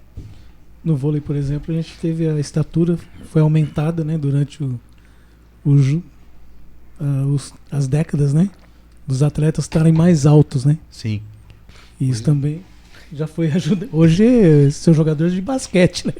No vôlei, por exemplo, a gente teve a estatura, foi aumentada, né, durante as décadas, né? Dos atletas estarem mais altos, né? Sim. E isso também já foi ajuda. Hoje são jogadores de basquete, né?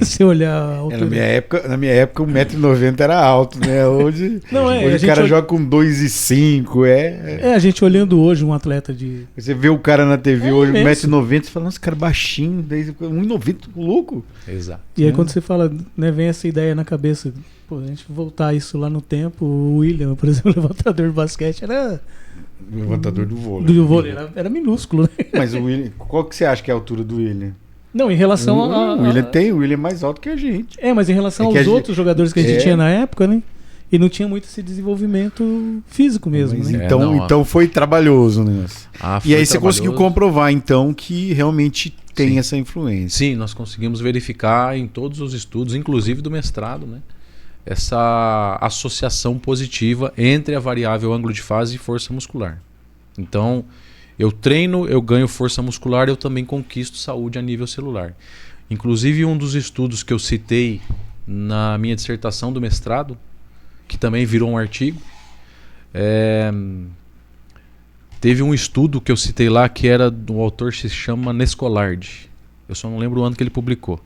Se olhar a altura. Na minha época 1,90 m era alto, né? Hoje, hoje o cara joga com 2,5 m. A gente olhando hoje um atleta de... Você vê o cara na TV hoje, 1,90 m, você fala, nossa, cara baixinho, 1,90 m, louco. Exato. E aí quando você fala, né, vem essa ideia na cabeça, pô, a gente voltar isso lá no tempo, o William, por exemplo, o levantador de basquete, era... Levantador do vôlei. Do vôlei, era minúsculo, né? Mas o William, qual que você acha que é a altura do William? Não, em relação o William é mais alto que a gente. Mas em relação aos outros jogadores que a gente tinha na época, né? E não tinha muito esse desenvolvimento físico mesmo, né? Então foi trabalhoso, né? E aí você conseguiu comprovar, então, que realmente tem essa influência. Sim, nós conseguimos verificar em todos os estudos, inclusive do mestrado, né? Essa associação positiva entre a variável ângulo de fase e força muscular. Então, eu treino, eu ganho força muscular, eu também conquisto saúde a nível celular. Inclusive, um dos estudos que eu citei na minha dissertação do mestrado, que também virou um artigo, teve um estudo que eu citei lá que era do autor que se chama Nescolardi. Eu só não lembro o ano que ele publicou.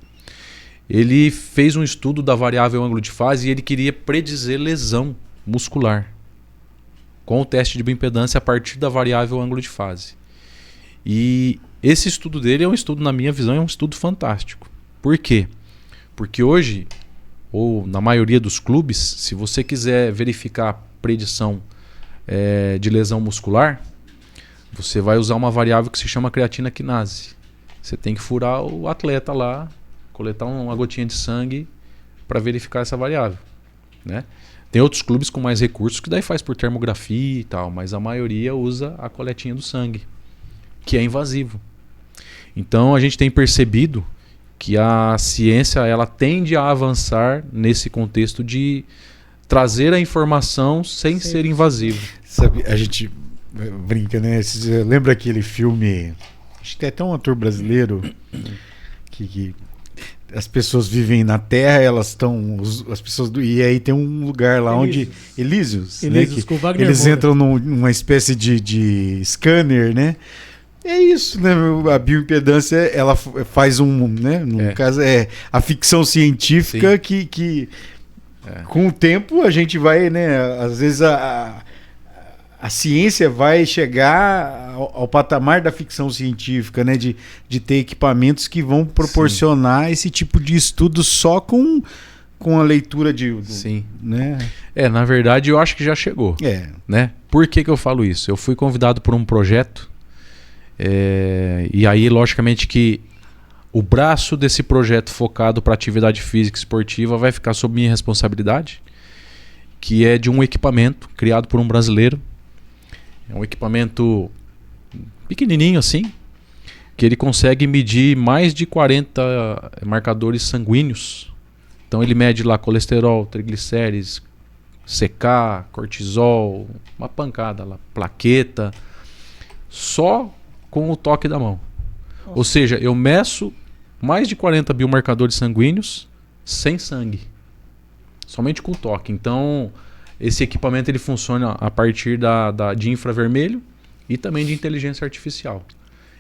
Ele fez um estudo da variável ângulo de fase e ele queria predizer lesão muscular com o teste de bioimpedância a partir da variável ângulo de fase. E esse estudo dele é um estudo, na minha visão, é um estudo fantástico. Por quê? Porque hoje, ou na maioria dos clubes, se você quiser verificar a predição de lesão muscular, você vai usar uma variável que se chama creatina quinase. Você tem que furar o atleta lá coletar uma gotinha de sangue para verificar essa variável, né? Tem outros clubes com mais recursos que daí faz por termografia e tal, mas a maioria usa a coletinha do sangue, que é invasivo. Então a gente tem percebido que a ciência ela tende a avançar nesse contexto de trazer a informação sem ser invasivo. Sabe, a gente brinca, né? Lembra aquele filme, acho que tem até um ator brasileiro que as pessoas vivem na Terra, elas estão as pessoas e aí tem um lugar lá onde Elísios, né, com o Wagner eles Moura. entram numa espécie de scanner, né? É isso, né? A bioimpedância ela faz né? No caso é a ficção científica que com o tempo a gente vai, né? Às vezes a ciência vai chegar ao patamar da ficção científica, né? De ter equipamentos que vão proporcionar esse tipo de estudo só com a leitura Sim. Né? Na verdade eu acho que já chegou. Né? Por que eu falo isso? Eu fui convidado por um projeto e aí logicamente que o braço desse projeto focado para atividade física e esportiva vai ficar sob minha responsabilidade, que é de um equipamento criado por um brasileiro. É um equipamento pequenininho assim, que ele consegue medir mais de 40 marcadores sanguíneos. Então ele mede lá colesterol, triglicérides, CK, cortisol, uma pancada lá, plaqueta, só com o toque da mão. Ou seja, eu meço mais de 40 biomarcadores sanguíneos sem sangue, somente com o toque. Então esse equipamento ele funciona a partir de infravermelho e também de inteligência artificial.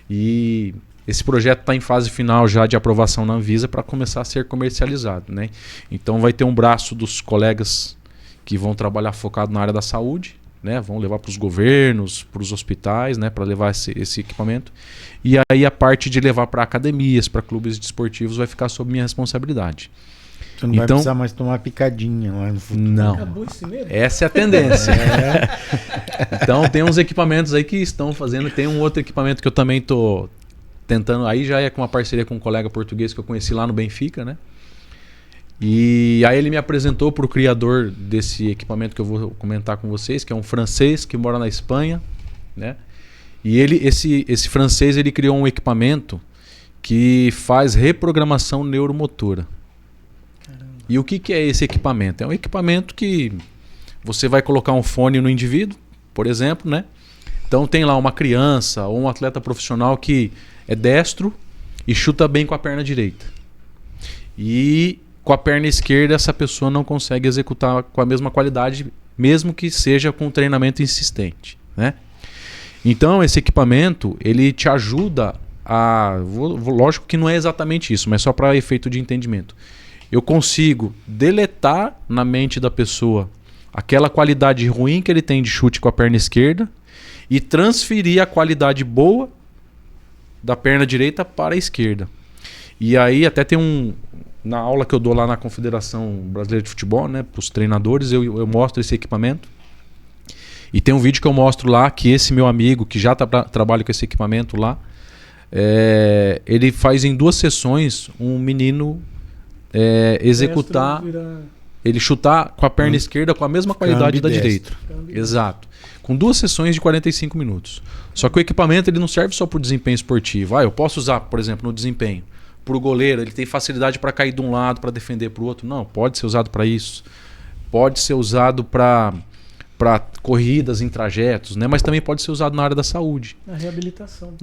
E esse projeto está em fase final já de aprovação na Anvisa para começar a ser comercializado, né? Então vai ter um braço dos colegas que vão trabalhar focado na área da saúde, né? Vão levar para os governos, para os hospitais, né? Para levar esse equipamento. E aí a parte de levar para academias, para clubes desportivos vai ficar sob minha responsabilidade. Você não vai precisar mais tomar picadinha lá no futuro. Não. Acabou isso mesmo? Essa é a tendência. Então tem uns equipamentos aí que estão fazendo. Tem um outro equipamento que eu também estou tentando. Aí já é com uma parceria com um colega português que eu conheci lá no Benfica, né? E aí ele me apresentou para o criador desse equipamento que eu vou comentar com vocês, que é um francês que mora na Espanha, né? E esse francês ele criou um equipamento que faz reprogramação neuromotora. E o que é esse equipamento? É um equipamento que você vai colocar um fone no indivíduo, por exemplo, né? Então tem lá uma criança ou um atleta profissional que é destro e chuta bem com a perna direita. E com a perna esquerda essa pessoa não consegue executar com a mesma qualidade, mesmo que seja com um treinamento insistente, né? Então esse equipamento ele te ajuda lógico que não é exatamente isso, mas só para efeito de entendimento. Eu consigo deletar na mente da pessoa aquela qualidade ruim que ele tem de chute com a perna esquerda e transferir a qualidade boa da perna direita para a esquerda. E aí até tem na aula que eu dou lá na Confederação Brasileira de Futebol, né, para os treinadores, eu mostro esse equipamento. E tem um vídeo que eu mostro lá que esse meu amigo que já trabalha com esse equipamento lá, ele faz em 2 sessões um menino executar, ele chutar com a perna esquerda com a mesma qualidade da direita. Exato. Com 2 sessões de 45 minutos. Só que o equipamento ele não serve só para o desempenho esportivo. Eu posso usar, por exemplo, no desempenho. Para o goleiro, ele tem facilidade para cair de um lado, para defender para o outro. Não, pode ser usado para isso. Pode ser usado para corridas em trajetos, né? Mas também pode ser usado na área da saúde. Na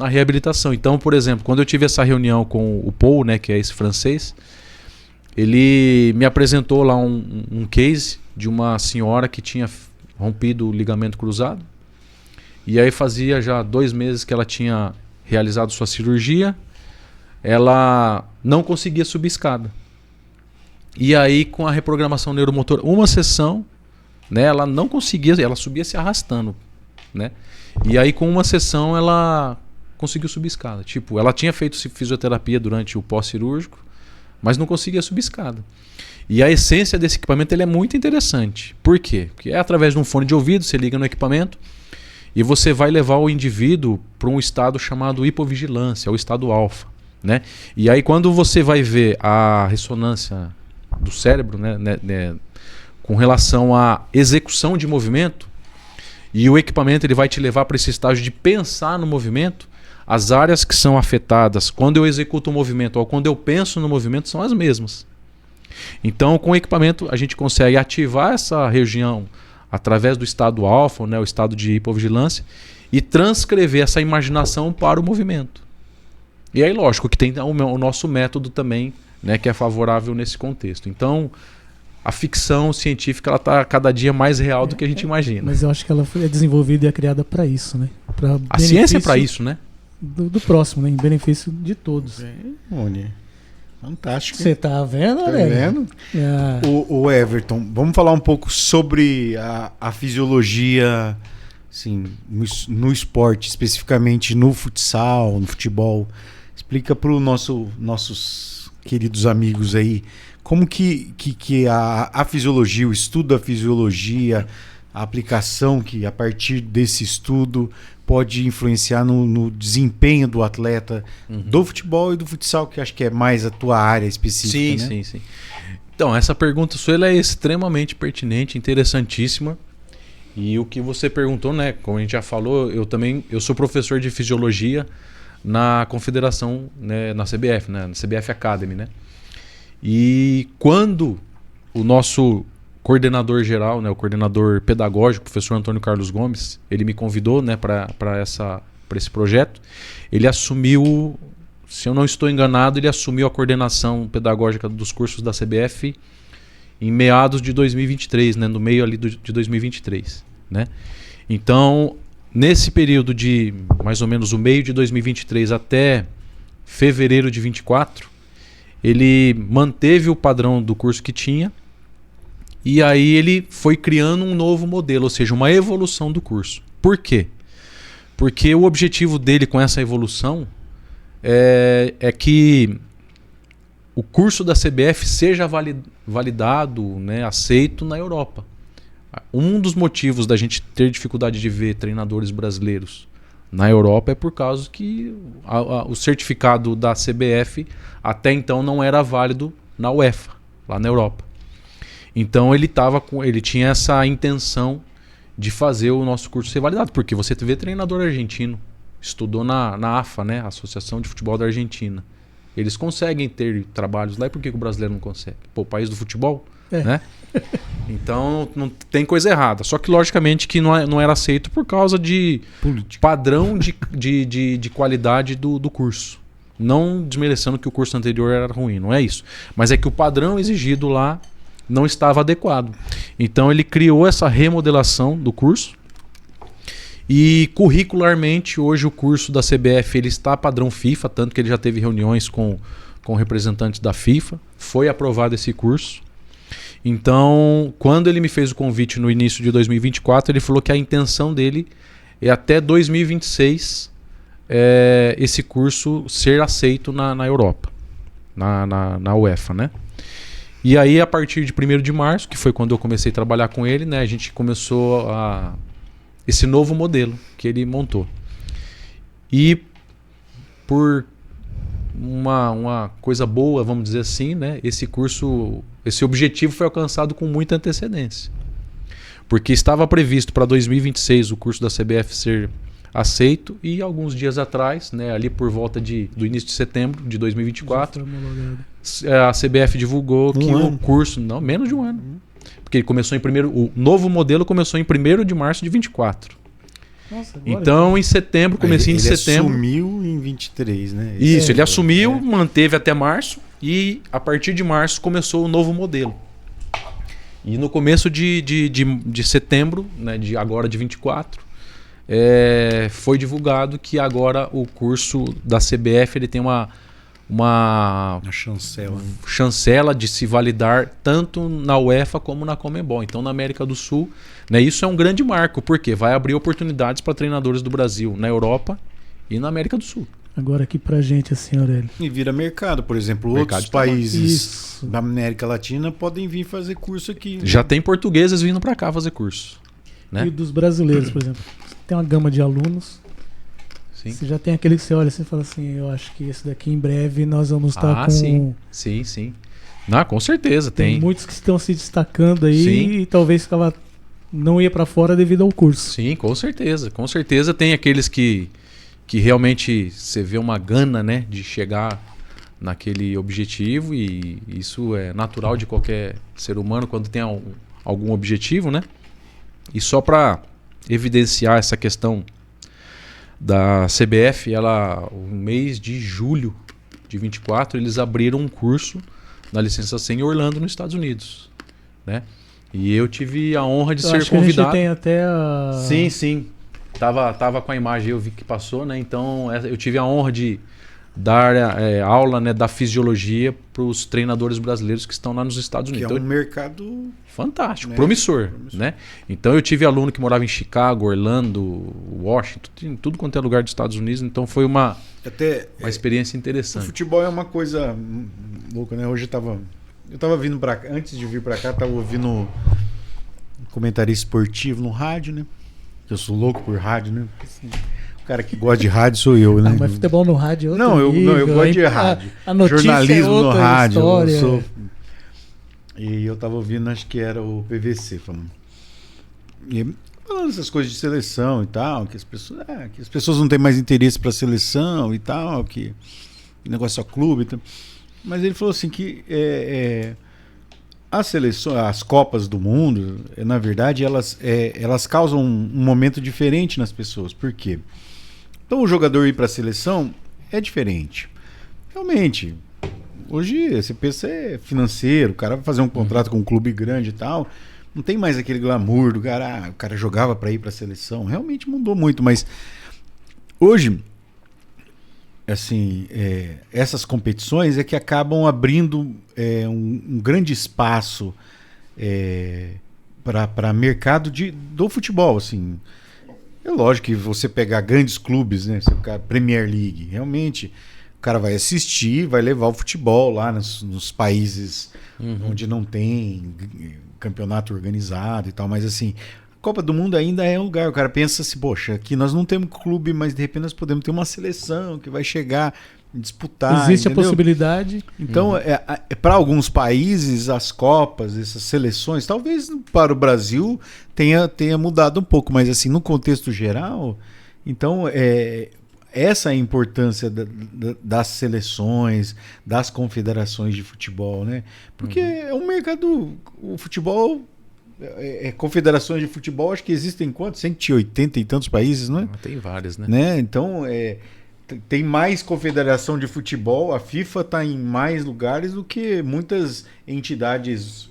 reabilitação. Então, por exemplo, quando eu tive essa reunião com o Paul, né, que é esse francês, ele me apresentou lá um case de uma senhora que tinha rompido o ligamento cruzado. E aí fazia já 2 meses que ela tinha realizado sua cirurgia. Ela não conseguia subir escada. E aí com a reprogramação neuromotora, uma sessão, né, ela não conseguia, ela subia se arrastando, né? E aí com uma sessão ela conseguiu subir escada. Tipo, ela tinha feito fisioterapia durante o pós-cirúrgico, mas não conseguia subir escada. E a essência desse equipamento ele é muito interessante. Por quê? Porque é através de um fone de ouvido, você liga no equipamento e você vai levar o indivíduo para um estado chamado hipovigilância, o estado alfa. né? E aí quando você vai ver a ressonância do cérebro, né, com relação à execução de movimento, e o equipamento ele vai te levar para esse estágio de pensar no movimento, as áreas que são afetadas quando eu executo o movimento ou quando eu penso no movimento são as mesmas. Então, com o equipamento, a gente consegue ativar essa região através do estado alfa, né, o estado de hipovigilância, e transcrever essa imaginação para o movimento. E aí, lógico, que tem o nosso método também, né, que é favorável nesse contexto. Então, a ficção científica está cada dia mais real do que a gente imagina. Mas eu acho que ela é desenvolvida e é criada para isso, né? A ciência é para isso, né? Do próximo, né? Em benefício de todos. Fantástico. Você tá vendo, Tá velho? vendo? Ah. O Everton, vamos falar um pouco sobre a fisiologia assim, no esporte, especificamente no futsal, no futebol. Explica para os nossos queridos amigos aí como que a fisiologia, o estudo da fisiologia, a aplicação que a partir desse estudo pode influenciar no desempenho do atleta do futebol e do futsal, que acho que é mais a tua área específica, né? Sim. Então, essa pergunta sua ela é extremamente pertinente, interessantíssima. E o que você perguntou, né? Como a gente já falou, eu sou professor de fisiologia na confederação, né, na CBF, né, na CBF Academy, né? E quando o nosso coordenador geral, né, o coordenador pedagógico, o professor Antônio Carlos Gomes, ele me convidou, né, para esse projeto. Ele assumiu, se eu não estou enganado, ele assumiu a coordenação pedagógica dos cursos da CBF em meados de 2023, né, no meio ali de 2023, né? Então, nesse período de mais ou menos o meio de 2023 até fevereiro de 24, ele manteve o padrão do curso que tinha. E aí ele foi criando um novo modelo, ou seja, uma evolução do curso. Por quê? Porque o objetivo dele com essa evolução é que o curso da CBF seja validado, né, aceito na Europa. Um dos motivos da gente ter dificuldade de ver treinadores brasileiros na Europa é por causa que o certificado da CBF até então não era válido na UEFA, lá na Europa. Então ele tinha essa intenção de fazer o nosso curso ser validado, porque você vê treinador argentino, estudou na AFA, né, Associação de Futebol da Argentina. Eles conseguem ter trabalhos lá, e por que o brasileiro não consegue? Pô, o país do futebol, né? Então não tem coisa errada. Só que logicamente que não era aceito por causa de padrão de qualidade do curso. Não desmerecendo que o curso anterior era ruim, não é isso. Mas é que o padrão exigido lá não estava adequado. Então ele criou essa remodelação do curso. E curricularmente hoje o curso da CBF ele está padrão FIFA, tanto que ele já teve reuniões com representantes da FIFA. Foi aprovado esse curso. Então, quando ele me fez o convite no início de 2024, ele falou que a intenção dele é até 2026 esse curso ser aceito na Europa, na UEFA, né? E aí, a partir de 1º de março, que foi quando eu comecei a trabalhar com ele, né, a gente começou esse novo modelo que ele montou. E por uma coisa boa, vamos dizer assim, né, esse objetivo foi alcançado com muita antecedência. Porque estava previsto para 2026 o curso da CBF ser aceito e alguns dias atrás, né, ali por volta do início de setembro de 2024, a CBF divulgou que o curso... Não, menos de um ano. Porque ele começou o novo modelo começou em 1º de março de 24. Nossa, então, em setembro, comecinho de setembro... Ele assumiu em 23, né? Isso, ele assumiu, manteve até março e a partir de março começou o novo modelo. E no começo de setembro, né, agora de 24, foi divulgado que agora o curso da CBF ele tem uma chancela de se validar tanto na UEFA como na Conmebol. Então, na América do Sul, né, isso é um grande marco, porque vai abrir oportunidades para treinadores do Brasil na Europa e na América do Sul. Agora aqui pra gente, assim, Aurélio. E vira mercado, por exemplo, outros países da América Latina podem vir fazer curso aqui. Já tem portugueses vindo para cá fazer curso, né? E dos brasileiros, por exemplo. Tem uma gama de alunos. Sim. Você já tem aquele que você olha e fala assim, eu acho que esse daqui em breve nós vamos estar com... Sim. Não, com certeza, Tem muitos que estão se destacando aí e talvez não ia para fora devido ao curso. Sim, com certeza. Com certeza tem aqueles que realmente você vê uma gana, né, de chegar naquele objetivo, e isso é natural de qualquer ser humano quando tem algum objetivo, né? E só para evidenciar essa questão da CBF, no mês de julho de 24, eles abriram um curso na licença C em Orlando, nos Estados Unidos, né? E eu tive a honra de ser acho que convidado. a gente tem até a... Sim. Tava com a imagem, eu vi que passou, né? Então eu tive a honra de dar aula, né, da fisiologia para os treinadores brasileiros que estão lá nos Estados Unidos. Que é um mercado fantástico, né? promissor, né? Então eu tive aluno que morava em Chicago, Orlando, Washington, em tudo quanto é lugar dos Estados Unidos. Então foi uma experiência interessante. O futebol é uma coisa louca, né? Hoje eu tava vindo para cá, antes de vir para cá, tava ouvindo um comentarista esportivo no rádio, né? Eu sou louco por rádio, né? Assim, o cara que gosta de rádio sou eu, né? Mas futebol no rádio é outro não, nível, eu gosto de rádio. A notícia jornalismo é outra no rádio. história. E eu tava ouvindo, acho que era o PVC falando. E falando essas coisas de seleção e tal, que as pessoas não têm mais interesse para seleção e tal, que negócio é clube e tal. Mas ele falou assim que as seleções, as Copas do Mundo, na verdade, elas causam um momento diferente nas pessoas. Por quê? Então o jogador ir para a seleção é diferente. Realmente, hoje você pensa financeiro, o cara vai fazer um contrato com um clube grande e tal, não tem mais aquele glamour do cara, o cara jogava para ir para a seleção. Realmente mudou muito, mas hoje, assim, essas competições é que acabam abrindo um grande espaço para mercado do futebol, assim. É lógico que você pegar grandes clubes, né, Premier League, realmente o cara vai assistir, vai levar o futebol lá nos países onde não tem campeonato organizado e tal, mas assim, a Copa do Mundo ainda é um lugar, o cara pensa assim, poxa, aqui nós não temos clube, mas de repente nós podemos ter uma seleção que vai chegar disputar. Existe entendeu? a possibilidade. Então, para alguns países, as Copas, essas seleções, talvez para o Brasil tenha mudado um pouco, mas assim, no contexto geral, então, essa é a importância das seleções, das confederações de futebol, né? Porque é um mercado, o futebol, confederações de futebol, acho que existem quantos? 180 e tantos países, não é? Tem várias, né? Então, tem mais confederação de futebol, a FIFA está em mais lugares do que muitas entidades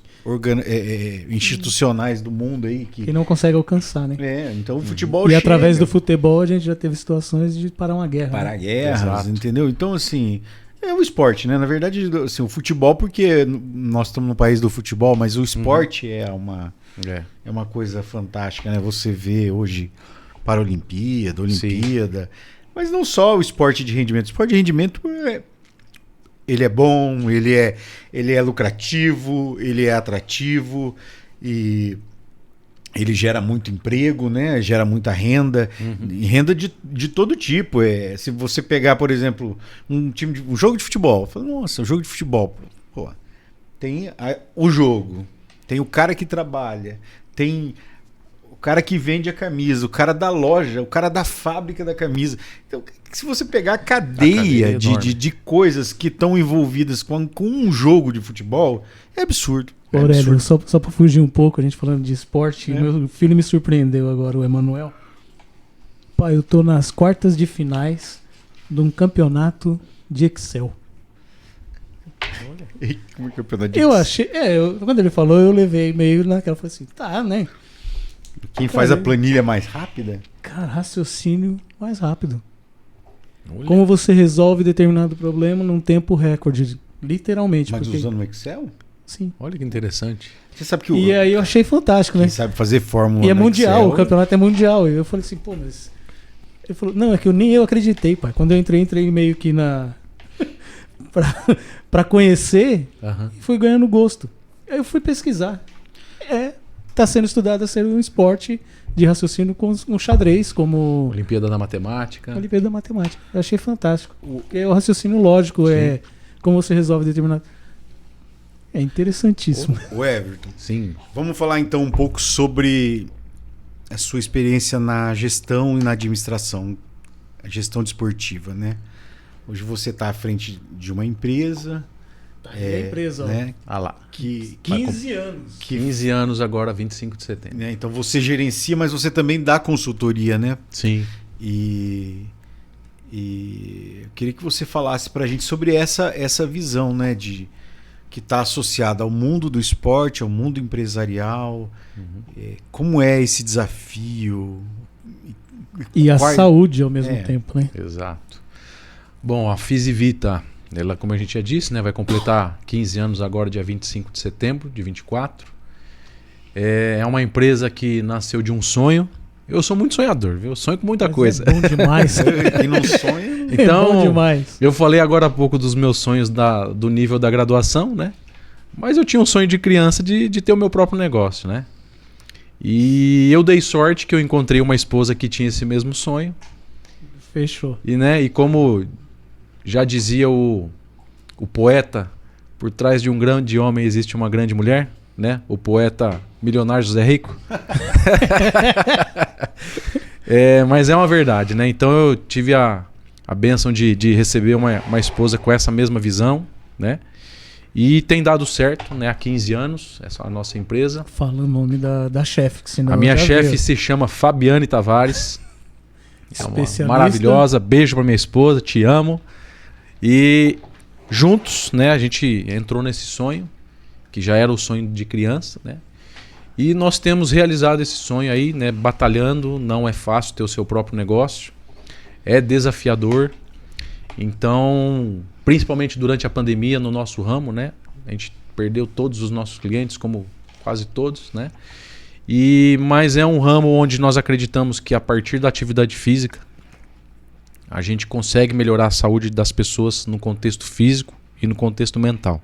institucionais do mundo aí que não consegue alcançar, né? Então o futebol e através do futebol a gente já teve situações de parar uma guerra. Parar guerras, entendeu? Então, assim, é o esporte, né? Na verdade, assim, o futebol, porque nós estamos no país do futebol, mas o esporte é uma coisa fantástica, né? Você vê hoje Paralimpíada, Olimpíada. Sim. Mas não só o esporte de rendimento. O esporte de rendimento ele é bom, ele é lucrativo, ele é atrativo e ele gera muito emprego, né? Gera muita renda, e renda de todo tipo. Se você pegar, por exemplo, um jogo de futebol, fala, nossa, um jogo de futebol, pô, tem o jogo, tem o cara que trabalha, tem o cara que vende a camisa, o cara da loja, o cara da fábrica da camisa. Então, se você pegar a cadeia de coisas que estão envolvidas com um jogo de futebol, é absurdo. Aurélio, só para fugir um pouco, a gente falando de esporte, meu filho me surpreendeu agora, o Emanuel. Pai, eu tô nas quartas de finais de um campeonato de Excel. Olha. Como é campeonato de Excel? Eu achei, quando ele falou, eu levei meio naquela, falei assim, tá, né? Quem faz a planilha mais rápida? Cara, raciocínio mais rápido. Olha. Como você resolve determinado problema num tempo recorde, literalmente. Mas usando o Excel? Sim. Olha que interessante. Você sabe que E aí eu achei fantástico, né? Quem sabe fazer fórmula e é mundial, Excel. O campeonato é mundial. E eu falei assim, pô, mas... Ele falou, não, é que nem eu acreditei, pai. Quando eu entrei meio que pra conhecer, e fui ganhando gosto. Aí eu fui pesquisar. Tá sendo estudado a ser um esporte de raciocínio com um xadrez, como Olimpíada da Matemática. a Olimpíada da Matemática. Eu achei fantástico. Porque o raciocínio lógico é como você resolve determinado... É interessantíssimo. O Everton, Sim. vamos falar então um pouco sobre a sua experiência na gestão e na administração, a gestão desportiva, né? Hoje você está à frente de uma empresa, É a empresa, ó. né? Ah lá. Que 15 anos. 15 anos agora, 25 de setembro. né? Então você gerencia, mas você também dá consultoria, né? Sim. E eu queria que você falasse para a gente sobre essa visão, né, de que está associada ao mundo do esporte, ao mundo empresarial. Como é esse desafio? E a Quais- saúde ao mesmo É. tempo, né? Exato. Bom, a Fisivita, ela, como a gente já disse, né, vai completar 15 anos agora, dia 25 de setembro de 24. É uma empresa que nasceu de um sonho. Eu sou muito sonhador, viu? Eu sonho com muita Mas coisa. É bom demais. Quem não sonha... É bom demais. Eu falei agora há pouco dos meus sonhos do nível da graduação, né? Mas eu tinha um sonho de criança de ter o meu próprio negócio, né? E eu dei sorte que eu encontrei uma esposa que tinha esse mesmo sonho. Fechou. E como já dizia o poeta, por trás de um grande homem existe uma grande mulher, né? O poeta milionário José Rico. Mas é uma verdade, né? Então eu tive a bênção de receber uma esposa com essa mesma visão, né? E tem dado certo, né? Há 15 anos, essa é a nossa empresa. Fala o nome da chefe, que senão A minha já chefe veio. se chama Fabiane Tavares. É uma Especialista. maravilhosa. Beijo pra minha esposa, te amo. E juntos, né, a gente entrou nesse sonho, que já era o sonho de criança, né? E nós temos realizado esse sonho aí, né, batalhando. Não é fácil ter o seu próprio negócio. É desafiador. Então, principalmente durante a pandemia no nosso ramo, né? A gente perdeu todos os nossos clientes, como quase todos, né? Mas é um ramo onde nós acreditamos que a partir da atividade física a gente consegue melhorar a saúde das pessoas no contexto físico e no contexto mental.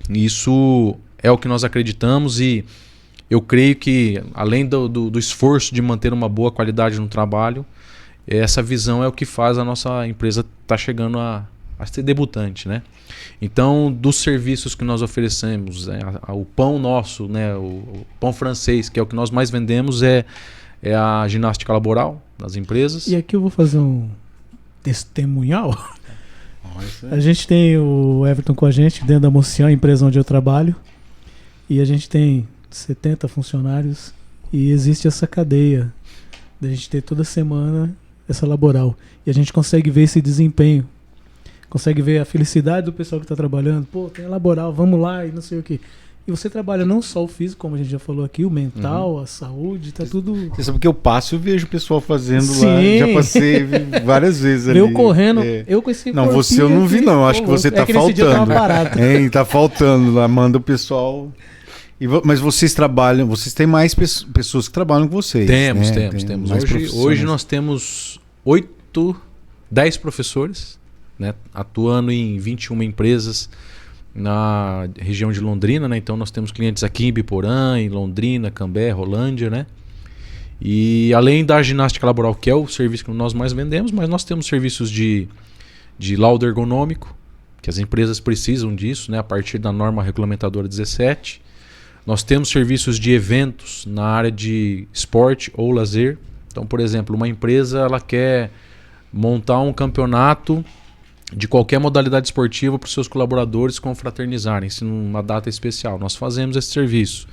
Isso é o que nós acreditamos e eu creio que além do esforço de manter uma boa qualidade no trabalho, essa visão é o que faz a nossa empresa estar chegando a ser debutante, né? Então, dos serviços que nós oferecemos, o pão nosso, né, o pão francês, que é o que nós mais vendemos, é a ginástica laboral das empresas. E aqui eu vou fazer um testemunhal. A gente tem o Everton com a gente dentro da Mocian, a empresa onde eu trabalho. E a gente tem 70 funcionários e existe essa cadeia da gente ter toda semana essa laboral. E a gente consegue ver esse desempenho. Consegue ver a felicidade do pessoal que está trabalhando. Pô, tem a laboral, vamos lá e não sei o quê. E você trabalha não só o físico, como a gente já falou aqui, o mental, a saúde, tá tudo... Você sabe que eu passo e vejo o pessoal fazendo lá. Sim. Já passei várias vezes ali. Eu correndo, É. eu com esse Não, corpinho você eu não vi aqui, não. Acho que pô, você tá que nesse dia eu tava faltando. parado. Hein, tá faltando lá. Manda o pessoal... Mas vocês trabalham... Vocês têm mais pessoas que trabalham com vocês, Temos, né? temos, Tem temos. mais Hoje profissionais. nós temos 10 professores, né, atuando em 21 empresas na região de Londrina, né? Então nós temos clientes aqui em Biporã, em Londrina, Cambé, Rolândia, né? E além da ginástica laboral, que é o serviço que nós mais vendemos, mas nós temos serviços de laudo ergonômico, que as empresas precisam disso, né? A partir da norma regulamentadora 17. Nós temos serviços de eventos na área de esporte ou lazer. Então, por exemplo, uma empresa ela quer montar um campeonato de qualquer modalidade esportiva para os seus colaboradores confraternizarem-se numa data especial. Nós fazemos esse serviço.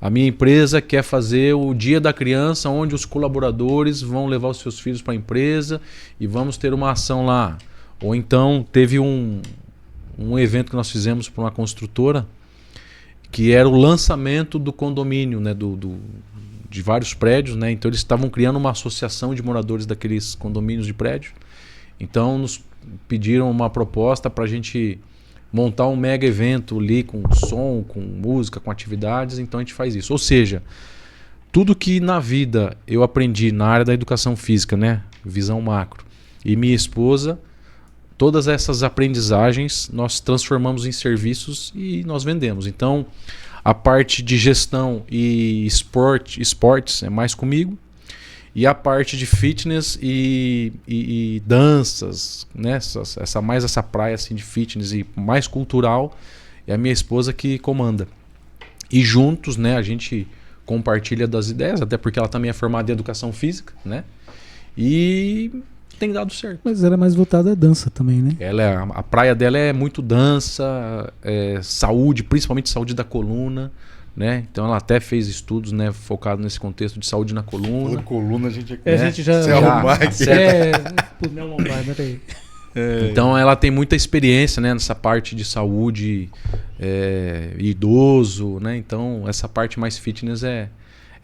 A minha empresa quer fazer o Dia da Criança, onde os colaboradores vão levar os seus filhos para a empresa e vamos ter uma ação lá. Ou então teve um evento que nós fizemos para uma construtora, que era o lançamento do condomínio, né, de vários prédios, né? Então eles estavam criando uma associação de moradores daqueles condomínios de prédio. Então nos pediram uma proposta para a gente montar um mega evento ali com som, com música, com atividades. Então a gente faz isso. Ou seja, tudo que na vida eu aprendi na área da educação física, né, visão macro, e minha esposa, todas essas aprendizagens nós transformamos em serviços e nós vendemos. Então, A parte de gestão e esportes é mais comigo. E a parte de fitness e danças, né? Essa praia assim, de fitness e mais cultural, é a minha esposa que comanda. E juntos, né, a gente compartilha das ideias, até porque ela também é formada em educação física, né? E tem dado certo. Mas ela é mais voltada à dança também, né? A praia dela é muito dança, saúde, principalmente saúde da coluna, né? Então ela até fez estudos, né, focado nesse contexto de saúde na coluna. Coluna a gente A gente já... Se arrumar aqui. Não lombar, peraí. Então ela tem muita experiência, né, nessa parte de saúde, idoso, né? Então essa parte mais fitness é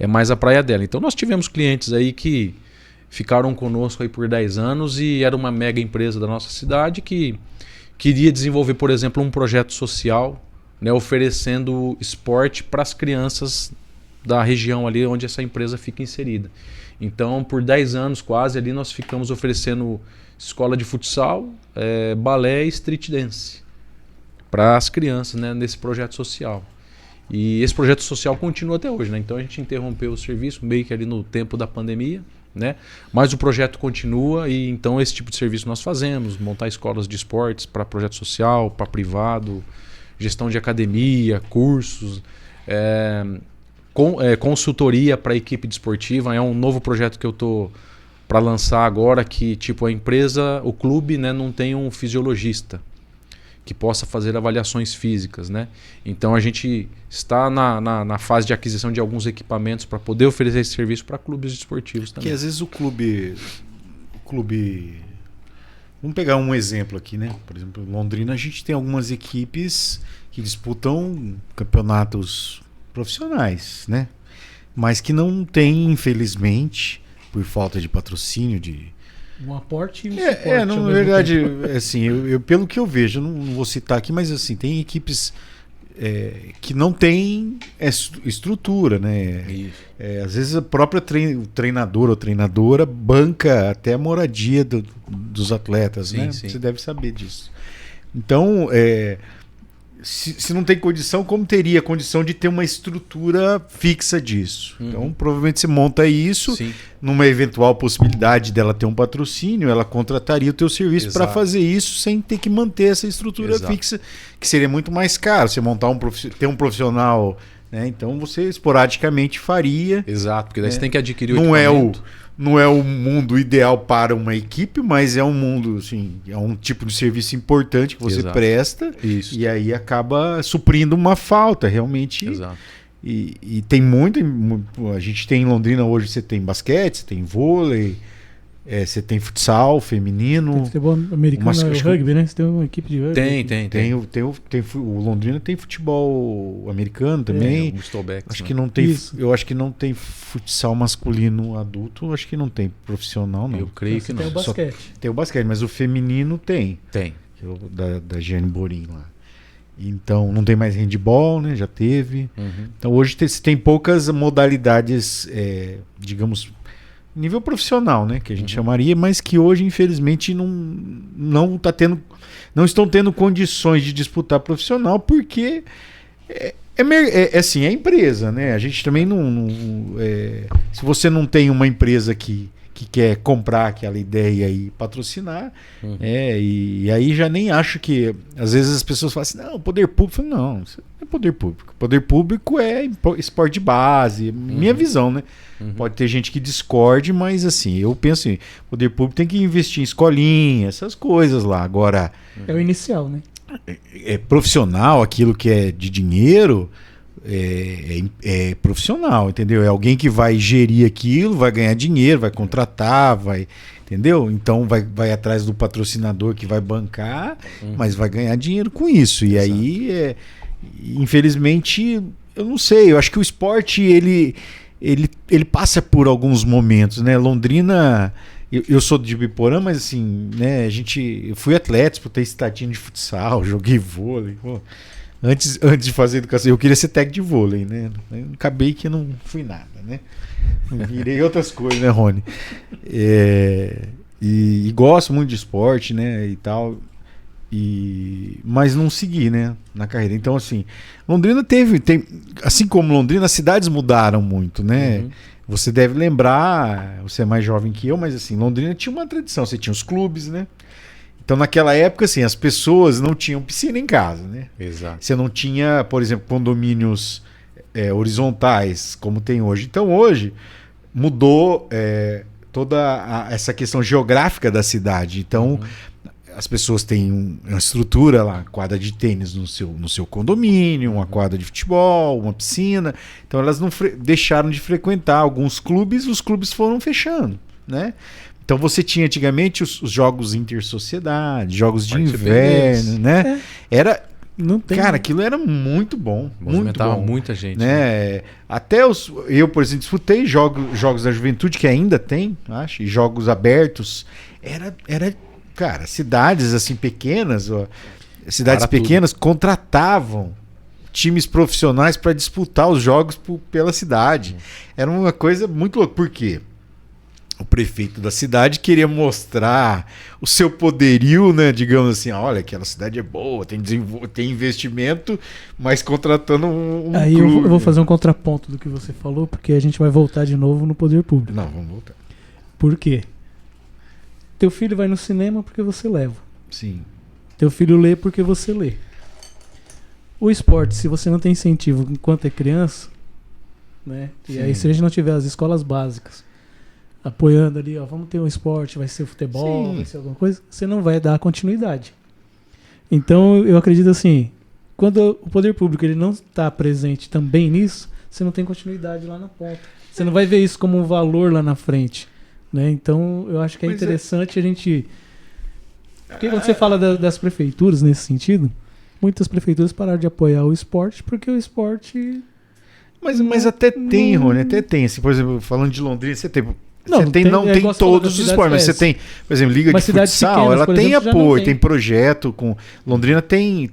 mais a praia dela. Então nós tivemos clientes aí que ficaram conosco aí por 10 anos e era uma mega empresa da nossa cidade que queria desenvolver, por exemplo, um projeto social, né, oferecendo esporte para as crianças da região ali onde essa empresa fica inserida. Então por 10 anos quase ali nós ficamos oferecendo escola de futsal, balé e street dance para as crianças, né, nesse projeto social. E esse projeto social continua até hoje, né? Então a gente interrompeu o serviço meio que ali no tempo da pandemia, né? Mas o projeto continua e então esse tipo de serviço nós fazemos, montar escolas de esportes para projeto social, para privado, gestão de academia, cursos, consultoria para a equipe desportiva. É um novo projeto que eu estou para lançar agora, que tipo a empresa, o clube, né, não tem um fisiologista que possa fazer avaliações físicas, né? Então a gente está na fase de aquisição de alguns equipamentos para poder oferecer esse serviço para clubes esportivos também. Que às vezes o clube, vamos pegar um exemplo aqui, né? Por exemplo, em Londrina a gente tem algumas equipes que disputam campeonatos profissionais, né? Mas que não tem, infelizmente, por falta de patrocínio, um aporte e um suporte. Na verdade, assim, eu pelo que eu vejo, não vou citar aqui, mas assim, tem equipes que não têm estrutura, né? Às vezes a própria treinador ou treinadora banca até a moradia dos atletas, sim, né? Sim. Você deve saber disso. Então, se não tem condição, como teria condição de ter uma estrutura fixa disso? Uhum. Então, provavelmente você monta isso, Sim. numa eventual possibilidade dela ter um patrocínio, ela contrataria o teu serviço para fazer isso sem ter que manter essa estrutura fixa, que seria muito mais caro. Você montar ter um profissional, né? Então você esporadicamente faria. Exato, porque daí você tem que adquirir o equipamento. Não é o mundo ideal para uma equipe, mas é um mundo, assim, é um tipo de serviço importante que você presta. Isso. E aí acaba suprindo uma falta, realmente. Exato. E tem muito. A gente tem em Londrina hoje, você tem basquete, você tem vôlei, você tem futsal feminino. Tem futebol americano, o rugby, né? Você tem uma equipe de rugby. O Londrina tem futebol americano também. Acho que não tem. Eu acho que não tem futsal masculino adulto. Acho que não tem profissional, não. Eu creio que não. Tem o basquete. Tem o basquete, mas o feminino tem. Tem. Que é da Giane Borim lá. Então não tem mais handball, né? Já teve. Uhum. Então hoje tem poucas modalidades, digamos, nível profissional, né? Que a gente chamaria, mas que hoje, infelizmente, não estão tendo condições de disputar profissional, porque assim, é empresa, né? A gente também se você não tem uma empresa que quer comprar aquela ideia e patrocinar, e aí já nem acho que às vezes as pessoas falam assim, não, o poder público, não, isso não é poder público. Poder público é esporte de base, minha visão, né? Pode ter gente que discorde, mas assim, eu penso assim, o poder público tem que investir em escolinha, essas coisas lá. Agora, é o inicial, né? É profissional, aquilo que é de dinheiro, é profissional, entendeu? É alguém que vai gerir aquilo, vai ganhar dinheiro, vai contratar, entendeu? Então vai atrás do patrocinador que vai bancar, mas vai ganhar dinheiro com isso. E aí, infelizmente, eu não sei, eu acho que o esporte, ele passa por alguns momentos, né? Londrina, eu sou de Ibiporã, mas assim, né? Eu fui atleta, disputei estatinho de futsal, joguei vôlei, pô. Antes de fazer educação, eu queria ser técnico de vôlei, né? Acabei que não fui nada, né? Virei outras coisas, né, Rony? E gosto muito de esporte, né? E tal. Mas não segui, né, na carreira. Então, assim, Londrina assim como Londrina, as cidades mudaram muito, né? Você deve lembrar, você é mais jovem que eu, mas assim, Londrina tinha uma tradição, você tinha os clubes, né? Então, naquela época, assim, as pessoas não tinham piscina em casa, né? Exato. Você não tinha, por exemplo, condomínios horizontais, como tem hoje. Então, hoje, mudou toda essa questão geográfica da cidade. Então, as pessoas têm uma estrutura lá, quadra de tênis no seu condomínio, uma quadra de futebol, uma piscina. Então, elas não deixaram de frequentar alguns clubes, os clubes foram fechando, né? Então você tinha antigamente os jogos intersociedade, jogos de inverno, né? Era, cara, aquilo era muito bom, movimentava muito bom, muita gente, né? Até eu, por exemplo, disputei jogos da juventude que ainda tem, acho, e jogos abertos. Era, cara, cidades assim pequenas, cidades pequenas contratavam times profissionais para disputar os jogos pela cidade. Era uma coisa muito louca. Por quê? O prefeito da cidade queria mostrar o seu poderio, né? Digamos assim, olha, aquela cidade é boa, tem investimento, mas contratando um Aí clube. eu vou fazer um contraponto do que você falou, porque a gente vai voltar de novo no poder público. Não, vamos voltar. Por quê? Teu filho vai no cinema porque você leva. Sim. Teu filho lê porque você lê. O esporte, se você não tem incentivo enquanto é criança, né? E aí se a gente não tiver as escolas básicas apoiando ali, ó, vamos ter um esporte, vai ser futebol, vai ser alguma coisa, você não vai dar continuidade. Então eu acredito assim, quando o poder público ele não está presente também nisso, você não tem continuidade lá na ponta. Você não vai ver isso como um valor lá na frente, né? Então eu acho que é interessante a gente... Porque quando você fala das prefeituras nesse sentido, muitas prefeituras pararam de apoiar o esporte porque o esporte... Mas até tem, Rony, até tem. Assim, por exemplo, falando de Londrina, você tem... Não tem todos os esportes, mas você tem, por exemplo, Liga de Futsal, pequenas, ela tem exemplo, apoio, tem projeto com Londrina tem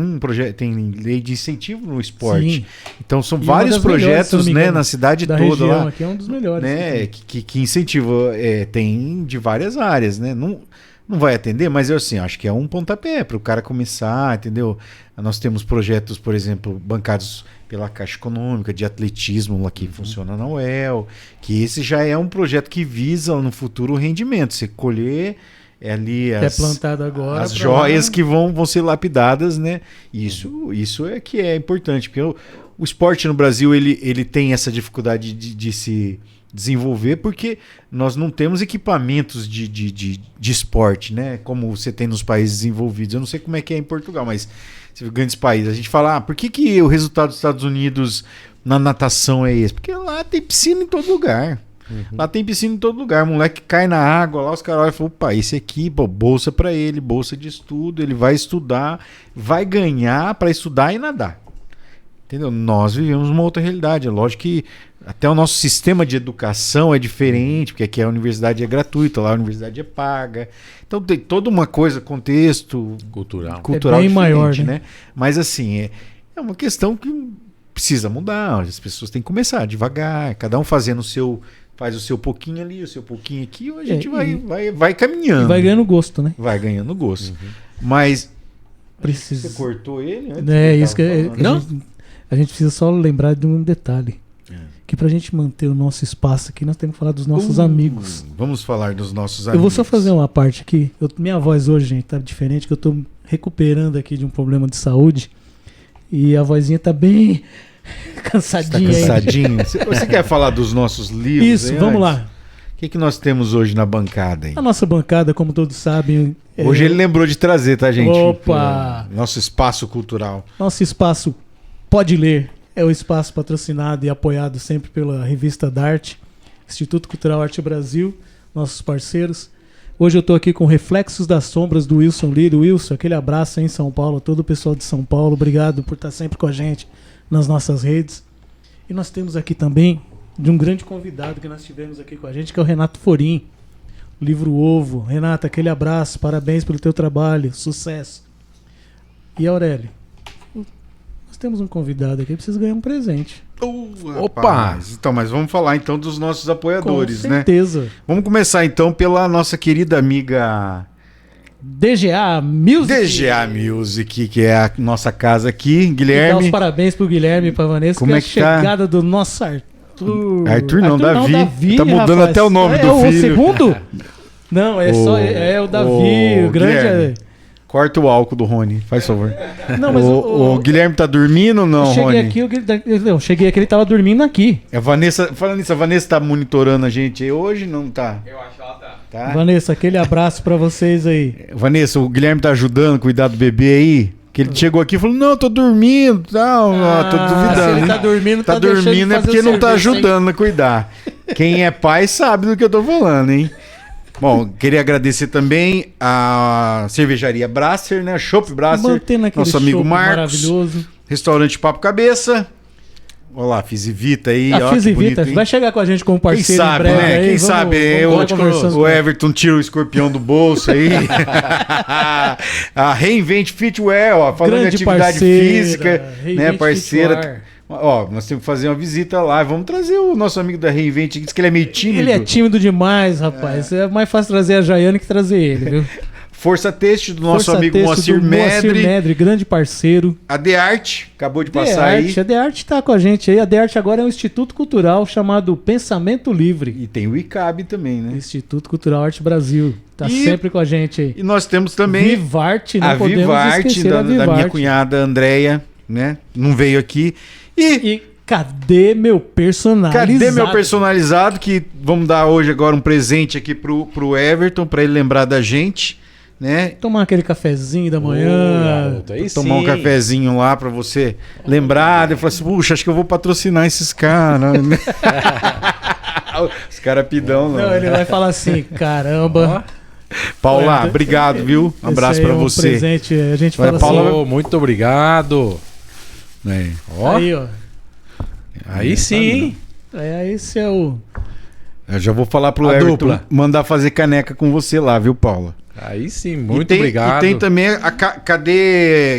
um projeto, tem lei de incentivo no esporte. Sim. Então são vários projetos, né, na cidade da toda região, lá. Aqui é um dos melhores, né, que incentiva, tem de várias áreas, né? Não vai atender, mas eu assim, acho que é um pontapé para o cara começar, entendeu? Nós temos projetos, por exemplo, bancados pela Caixa Econômica, de atletismo lá que funciona na UEL, que esse já é um projeto que visa no futuro o rendimento. Você colher ali plantado agora, as joias que vão ser lapidadas, né? Isso é que é importante, porque o esporte no Brasil ele tem essa dificuldade de se desenvolver porque nós não temos equipamentos de esporte, né? Como você tem nos países desenvolvidos. Eu não sei como é que é em Portugal, mas grandes países. A gente fala, por que o resultado dos Estados Unidos na natação é esse? Porque lá tem piscina em todo lugar. Lá tem piscina em todo lugar. O moleque cai na água, lá os caras olham e falam, opa, esse aqui, pô, bolsa pra ele, bolsa de estudo, ele vai estudar, vai ganhar pra estudar e nadar. Entendeu? Nós vivemos uma outra realidade. É lógico que até o nosso sistema de educação é diferente, porque aqui a universidade é gratuita, lá a universidade é paga. Então tem toda uma coisa, contexto cultural bem maior, né? Mas assim, é uma questão que precisa mudar. As pessoas têm que começar devagar, cada um fazendo faz o seu pouquinho ali, o seu pouquinho aqui, a gente vai caminhando. E vai ganhando gosto, né? Vai ganhando gosto. Mas precisa. Você cortou ele? Isso que a gente precisa só lembrar de um detalhe. Que pra gente manter o nosso espaço aqui, nós temos que falar dos nossos amigos. Vamos falar dos nossos amigos. Eu vou só fazer uma parte aqui. Minha voz hoje, gente, tá diferente, que eu tô recuperando aqui de um problema de saúde. E a vozinha tá bem cansadinha. Tá cansadinho. Você quer falar dos nossos livros? Isso, vamos lá. O que nós temos hoje na bancada aí? A nossa bancada, como todos sabem... Hoje ele lembrou de trazer, tá, gente? Opa! Nosso espaço cultural. Nosso espaço Pode Ler. É o espaço patrocinado e apoiado sempre pela Revista Darte, Instituto Cultural Arte Brasil, nossos parceiros. Hoje eu estou aqui com Reflexos das Sombras do Wilson Lírio. Wilson, aquele abraço aí em São Paulo, todo o pessoal de São Paulo. Obrigado por estar sempre com a gente nas nossas redes. E nós temos aqui também de um grande convidado que nós tivemos aqui com a gente, que é o Renato Forim, o livro Ovo. Renato, aquele abraço, parabéns pelo teu trabalho, sucesso. E Aurélio? Temos um convidado aqui, precisa ganhar um presente. Opa! Então, mas vamos falar então dos nossos apoiadores, né? Com certeza. Vamos começar então pela nossa querida amiga DGA Music. DGA Music, que é a nossa casa aqui, E dá os Guilherme. parabéns pro Guilherme e pra Vanessa. Como que é a que tá? chegada do nosso Arthur. Arthur não, Davi. Tá mudando rapaz. até o nome do o filho. segundo? Não, é Ô, só é o Davi, ô, o grande. Guilherme. Corta o álcool do Rony, faz favor. Não, mas o Guilherme tá dormindo ou não, eu cheguei Rony? aqui, eu cheguei aqui, ele tava dormindo aqui. É a Vanessa, falando nisso, a Vanessa tá monitorando a gente aí hoje, não tá? Eu acho que ela tá. Tá? Vanessa, aquele abraço pra vocês aí. Vanessa, o Guilherme tá ajudando a cuidar do bebê aí? Que ele chegou aqui e falou, não, tô dormindo, não, tô duvidando. Se ele hein? tá dormindo, Tá deixando de dormindo é fazer porque o não tá serviço, hein? ajudando a cuidar. Quem é pai sabe do que eu tô falando, hein? Bom, queria agradecer também a cervejaria Brasser, né? Chopp Brasser, Mantendo aquele nosso amigo chopp Marcos. maravilhoso. Restaurante Papo Cabeça. Olha lá, Fizivita aí. A ó, que Fizivita bonito, hein? vai chegar com a gente como Quem parceiro sabe, em breve né? aí. Quem Vamos- sabe vamos conversando o com ele. Everton tira o escorpião do bolso aí. A Reinvent Fitwear, ó, falando Grande de atividade parceira, física, Reinvent né, parceira. Fitwear. Ó, nós temos que fazer uma visita lá. Vamos trazer o nosso amigo da Reinvent, que diz que ele é meio tímido. Ele é tímido demais, rapaz. É mais fácil trazer a Jaiane que trazer ele, viu? Força Têxtil do nosso Força amigo Texto Moacir do Moacir Medri. Medri, grande parceiro. A The Art, acabou de The passar aí. Arte, a The Arte tá com a gente aí. A The Arte agora é um instituto cultural chamado Pensamento Livre. E tem o ICAB também, né? Instituto Cultural Arte Brasil. Tá E- sempre com a gente aí. E nós temos também Vivarte, não a podemos Vivarte, esquecer da a minha Vivarte. cunhada Andréia, né? Não veio aqui. E cadê meu personalizado? Cadê meu personalizado? Que vamos dar hoje agora um presente aqui pro Everton, pra ele lembrar da gente, né? Tomar aquele cafezinho da manhã. garoto, aí Tomar um sim. cafezinho lá pra você lembrar. Eu falei assim, puxa, acho que eu vou patrocinar esses caras. Os caras pidão, não. Não, ele vai falar assim, caramba. Paula, Olha, obrigado, viu? Um abraço esse aí pra é um você. presente, a gente Olha, fala Paula- assim. Ô, muito obrigado. É. Ó, Aí, ó. aí sim, hein? Esse é o. Eu já vou falar pro A Everton dupla. mandar fazer caneca com você lá, viu, Paula? Aí sim, muito e tem, obrigado. E tem também a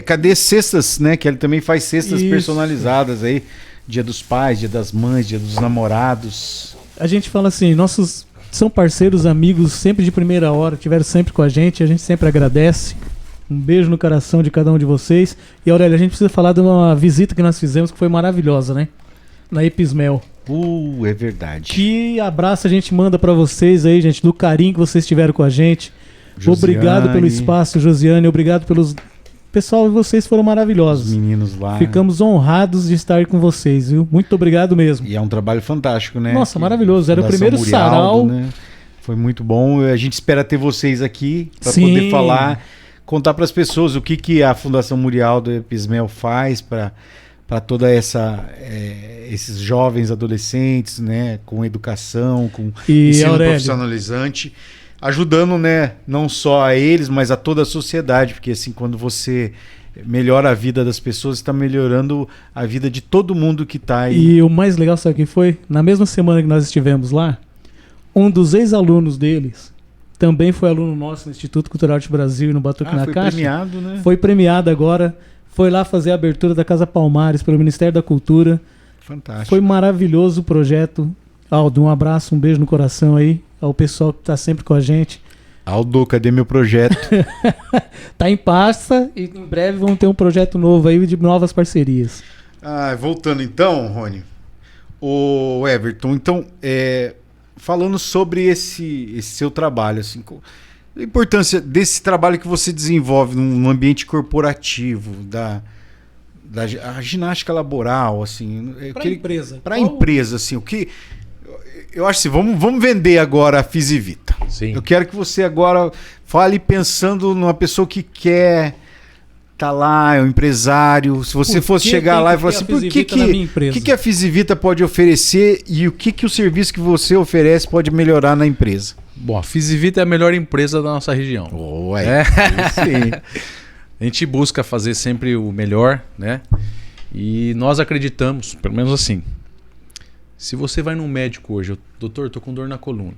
cadê cestas, né? Que ele também faz cestas Isso. personalizadas aí. Dia dos pais, dia das mães, dia dos namorados. A gente fala assim, nossos são parceiros, amigos, sempre de primeira hora, tiveram sempre com a gente sempre agradece. Um beijo no coração de cada um de vocês. E Aurélio, a gente precisa falar de uma visita que nós fizemos que foi maravilhosa, né? Na Epismel. É verdade. Que abraço a gente manda pra vocês aí, gente, do carinho que vocês tiveram com a gente. Josiane, Obrigado pelo espaço, Josiane. Obrigado pelos. Pessoal, vocês foram os maravilhosos. meninos lá. Ficamos honrados de estar com vocês, viu? Muito obrigado mesmo. E é um trabalho fantástico, né? Nossa, Que- maravilhoso. Era o Fundação primeiro sarau. Né? Foi muito bom. A gente espera ter vocês aqui para Sim. poder falar, contar para as pessoas o que a Fundação Murialdo Epismel faz para toda esses jovens adolescentes, né, com educação, com E ensino Aurélio, profissionalizante, ajudando, né, não só a eles, mas a toda a sociedade, porque assim, quando você melhora a vida das pessoas, está melhorando a vida de todo mundo que está aí. e o mais legal, sabe o que foi? Na mesma semana que nós estivemos lá, um dos ex-alunos deles também foi aluno nosso no Instituto Cultural Arte Brasil e no Batuque na foi Caixa. premiado, né? Foi premiado agora. Foi lá fazer a abertura da Casa Palmares pelo Ministério da Cultura. Fantástico. Foi maravilhoso o projeto. Aldo, um abraço, um beijo no coração aí ao pessoal que está sempre com a gente. Aldo, cadê meu projeto? Tá em pasta e em breve vamos ter um projeto novo aí de novas parcerias. Voltando então, Rony, o Everton, então, falando sobre esse seu trabalho, assim, a importância desse trabalho que você desenvolve num ambiente corporativo, a ginástica laboral, assim, Empresa. para a empresa, assim, o que eu acho assim, vamos vender agora a Fizivita. Sim. Eu quero que você agora fale pensando numa pessoa que quer tá lá, é um empresário. Se você Por fosse que chegar tem lá que e falar ter assim, a por que Fizivita na minha empresa? que a Fizivita pode oferecer e o que o serviço que você oferece pode melhorar na empresa? Bom, a Fizivita é a melhor empresa da nossa região. Ué, sim. A gente busca fazer sempre o melhor, né? E nós acreditamos, pelo menos assim. Se você vai num médico hoje, doutor, tô com dor na coluna.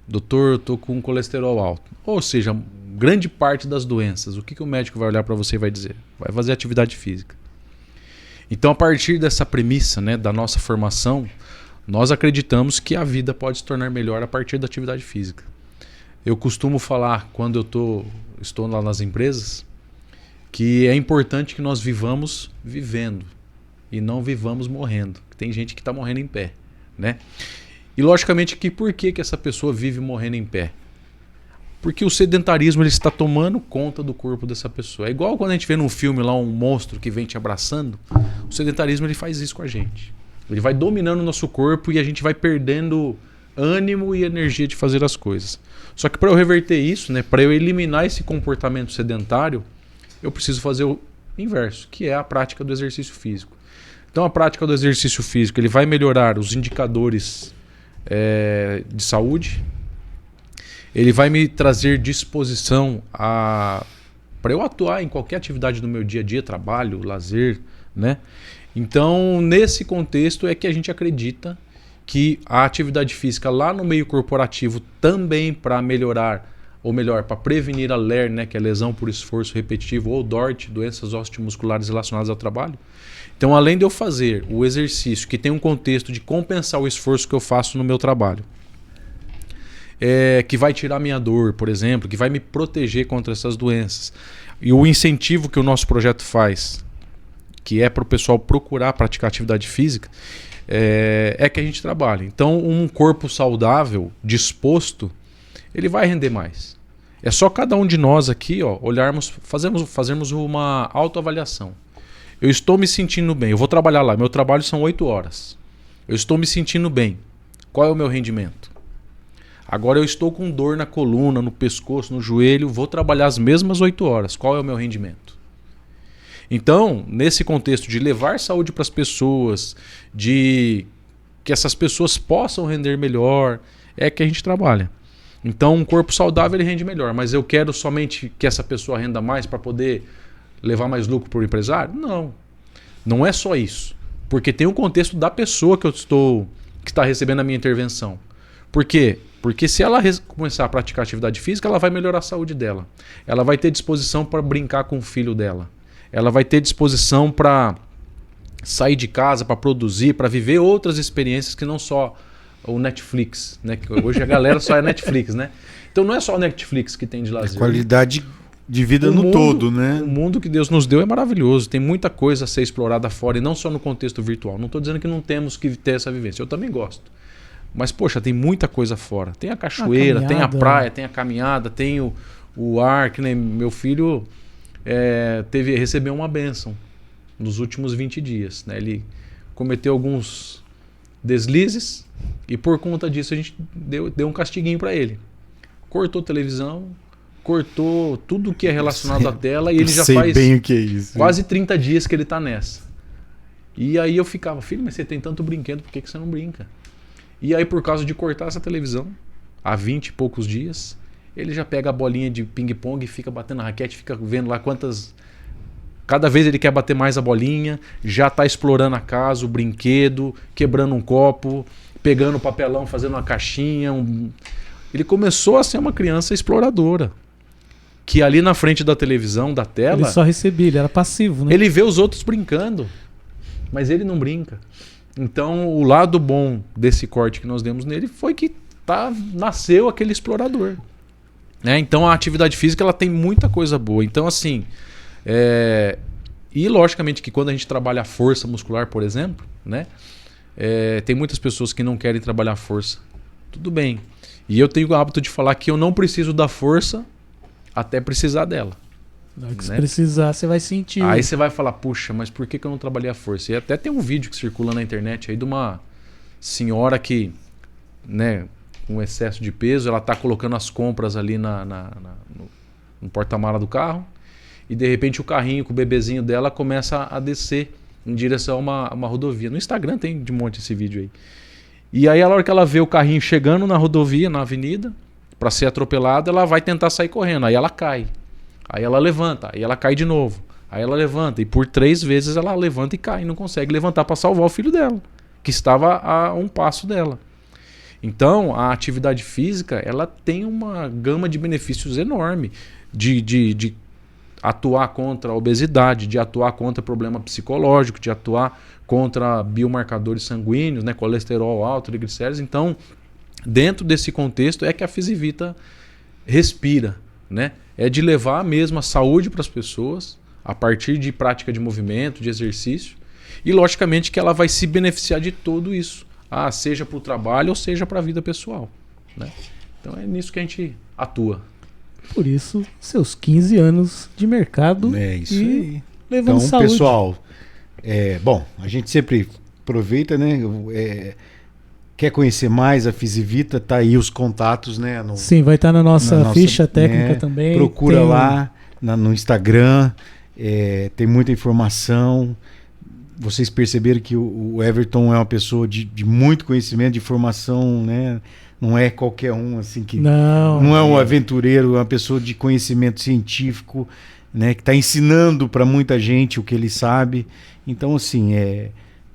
Doutor, tô com colesterol alto. Ou seja, grande parte das doenças, o que o médico vai olhar para você e vai dizer? Vai fazer atividade física. Então, a partir dessa premissa, né, da nossa formação, nós acreditamos que a vida pode se tornar melhor a partir da atividade física. Eu costumo falar, quando eu estou estou lá nas empresas, que é importante que nós vivamos vivendo e não vivamos morrendo. Tem gente que está morrendo em pé, né? E logicamente que por que essa pessoa vive morrendo em pé? Porque o sedentarismo ele está tomando conta do corpo dessa pessoa. É igual quando a gente vê num filme lá um monstro que vem te abraçando. O sedentarismo ele faz isso com a gente. Ele vai dominando o nosso corpo e a gente vai perdendo ânimo e energia de fazer as coisas. Só que para eu reverter isso, né, para eu eliminar esse comportamento sedentário, eu preciso fazer o inverso, que é a prática do exercício físico. Então a prática do exercício físico ele vai melhorar os indicadores de saúde. Ele vai me trazer disposição para eu atuar em qualquer atividade do meu dia a dia, trabalho, lazer, né? Então, nesse contexto é que a gente acredita que a atividade física lá no meio corporativo também para melhorar, ou melhor, para prevenir a LER, né, que é lesão por esforço repetitivo, ou DORT, doenças osteomusculares relacionadas ao trabalho. Então, além de eu fazer o exercício que tem um contexto de compensar o esforço que eu faço no meu trabalho, que vai tirar minha dor, por exemplo, que vai me proteger contra essas doenças. E o incentivo que o nosso projeto faz, que é para o pessoal procurar praticar atividade física, é que a gente trabalha. Então, um corpo saudável, disposto, ele vai render mais. É só cada um de nós aqui, ó, olharmos, fazermos uma autoavaliação. Eu estou me sentindo bem, eu vou trabalhar lá, meu trabalho são 8 horas. Eu estou me sentindo bem. Qual é o meu rendimento? Agora eu estou com dor na coluna, no pescoço, no joelho, vou trabalhar as mesmas 8 horas. Qual é o meu rendimento? Então, nesse contexto de levar saúde para as pessoas, de que essas pessoas possam render melhor, é que a gente trabalha. Então, um corpo saudável ele rende melhor, mas eu quero somente que essa pessoa renda mais para poder levar mais lucro para o empresário? Não. Não é só isso. Porque tem o contexto da pessoa que está recebendo a minha intervenção. Por quê? Porque se ela começar a praticar atividade física, ela vai melhorar a saúde dela. Ela vai ter disposição para brincar com o filho dela. Ela vai ter disposição para sair de casa, para produzir, para viver outras experiências que não só o Netflix, né? Que hoje a galera só é Netflix, né? Então não é só o Netflix que tem de lazer. Qualidade de vida no todo, né? O mundo que Deus nos deu é maravilhoso. Tem muita coisa a ser explorada fora e não só no contexto virtual. Não estou dizendo que não temos que ter essa vivência. Eu também gosto. Mas, poxa, tem muita coisa fora. Tem a cachoeira, tem a praia, tem a caminhada, tem o ar, que nem meu filho recebeu uma bênção nos últimos 20 dias. Né? Ele cometeu alguns deslizes e por conta disso a gente deu um castiguinho para ele. Cortou televisão, cortou tudo que é relacionado à tela e ele já faz bem o que é isso, quase 30 dias que ele está nessa. E aí eu ficava, filho, mas você tem tanto brinquedo, por que você não brinca? E aí, por causa de cortar essa televisão, há 20 e poucos dias, ele já pega a bolinha de ping-pong e fica batendo a raquete, fica vendo lá quantas... Cada vez ele quer bater mais a bolinha, já está explorando a casa, o brinquedo, quebrando um copo, pegando o papelão, fazendo uma caixinha. Ele começou a ser uma criança exploradora. Que ali na frente da televisão, da tela... Ele só recebia, ele era passivo, né? Ele vê os outros brincando, mas ele não brinca. Então, o lado bom desse corte que nós demos nele foi que nasceu aquele explorador. Né? Então, a atividade física ela tem muita coisa boa. Então, assim... E, logicamente, que quando a gente trabalha a força muscular, por exemplo, né? Tem muitas pessoas que não querem trabalhar força. Tudo bem. E eu tenho o hábito de falar que eu não preciso da força até precisar dela. Na hora que você precisar, você vai sentir. Aí você vai falar, puxa, mas por que eu não trabalhei a força? E até tem um vídeo que circula na internet aí de uma senhora que, né, com excesso de peso, ela tá colocando as compras ali no porta-mala do carro e de repente o carrinho com o bebezinho dela começa a descer em direção a uma rodovia. No Instagram tem de monte esse vídeo aí. E aí, a hora que ela vê o carrinho chegando na rodovia, na avenida, para ser atropelada, ela vai tentar sair correndo. Aí ela cai. Aí ela levanta, aí ela cai de novo. Aí ela levanta e por 3 vezes ela levanta e cai. Não consegue levantar para salvar o filho dela, que estava a um passo dela. Então, a atividade física ela tem uma gama de benefícios enorme de atuar contra a obesidade, de atuar contra problema psicológico, de atuar contra biomarcadores sanguíneos, né, colesterol alto, triglicéridos. Então, dentro desse contexto é que a Fisivita respira, né? é de levar mesmo a saúde para as pessoas a partir de prática de movimento, de exercício. E logicamente que ela vai se beneficiar de tudo isso, seja para o trabalho ou seja para a vida pessoal, né? Então é nisso que a gente atua. Por isso, seus 15 anos de mercado É isso e aí. levando Então, saúde. pessoal, bom, a gente sempre aproveita, né? Quer conhecer mais a Fisivita, tá aí os contatos, né? Sim, vai estar na nossa ficha técnica né, também. Procura Tem lá no Instagram, tem muita informação. Vocês perceberam que o Everton é uma pessoa de muito conhecimento, de formação, né? Não é qualquer um assim que não é um aventureiro, é uma pessoa de conhecimento científico, né? Que está ensinando para muita gente o que ele sabe. Então, assim,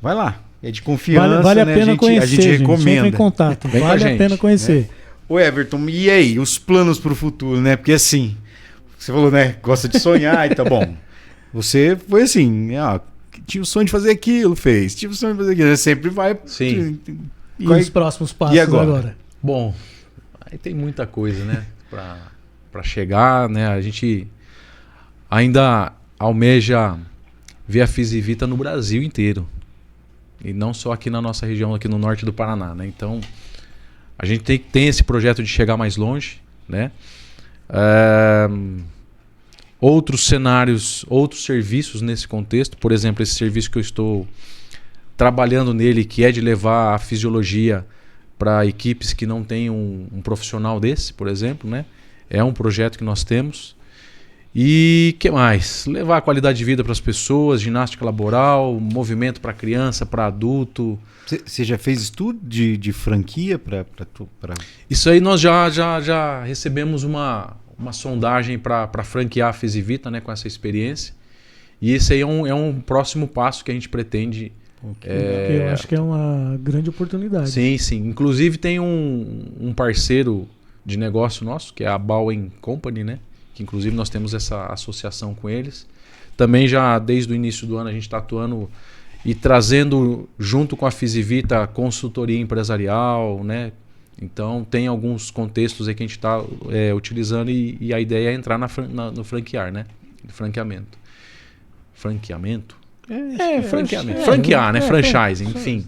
vai lá. É de confiança, vale a né? pena conhecer, a gente recomenda. Entra em contato. Vem com Vale a a gente, pena conhecer. Ô Everton, e aí, os planos para o futuro, né? Porque assim, você falou, né? Gosta de sonhar e tá bom. Você foi assim, tinha o sonho de fazer aquilo, fez. Tinha o sonho de fazer aquilo. Sempre vai. Sim. E os próximos passos E agora? Bom, aí tem muita coisa, né? Para chegar, né? A gente ainda almeja ver a Fisivita no Brasil inteiro. E não só aqui na nossa região, aqui no norte do Paraná, né? Então, a gente tem esse projeto de chegar mais longe, né? Outros cenários, outros serviços nesse contexto, por exemplo, esse serviço que eu estou trabalhando nele, que é de levar a fisiologia para equipes que não têm um profissional desse, por exemplo, né? É um projeto que nós temos. E que mais? Levar a qualidade de vida para as pessoas, ginástica laboral, movimento para criança, para adulto. Você já fez estudo de franquia para Isso aí nós já recebemos uma sondagem para franquear a Fisivita, né, com essa experiência. E esse aí é um próximo passo que a gente pretende. Eu acho que é uma grande oportunidade. Sim, sim. Inclusive tem um parceiro de negócio nosso, que é a Bowen Company, né? Que inclusive nós temos essa associação com eles. Também já desde o início do ano a gente está atuando e trazendo junto com a Fisivita consultoria empresarial, né? Então tem alguns contextos aí que a gente está utilizando e a ideia é entrar no franquear, né? Franqueamento. Franqueamento? Franqueamento. Franquear, né? Franchising, enfim.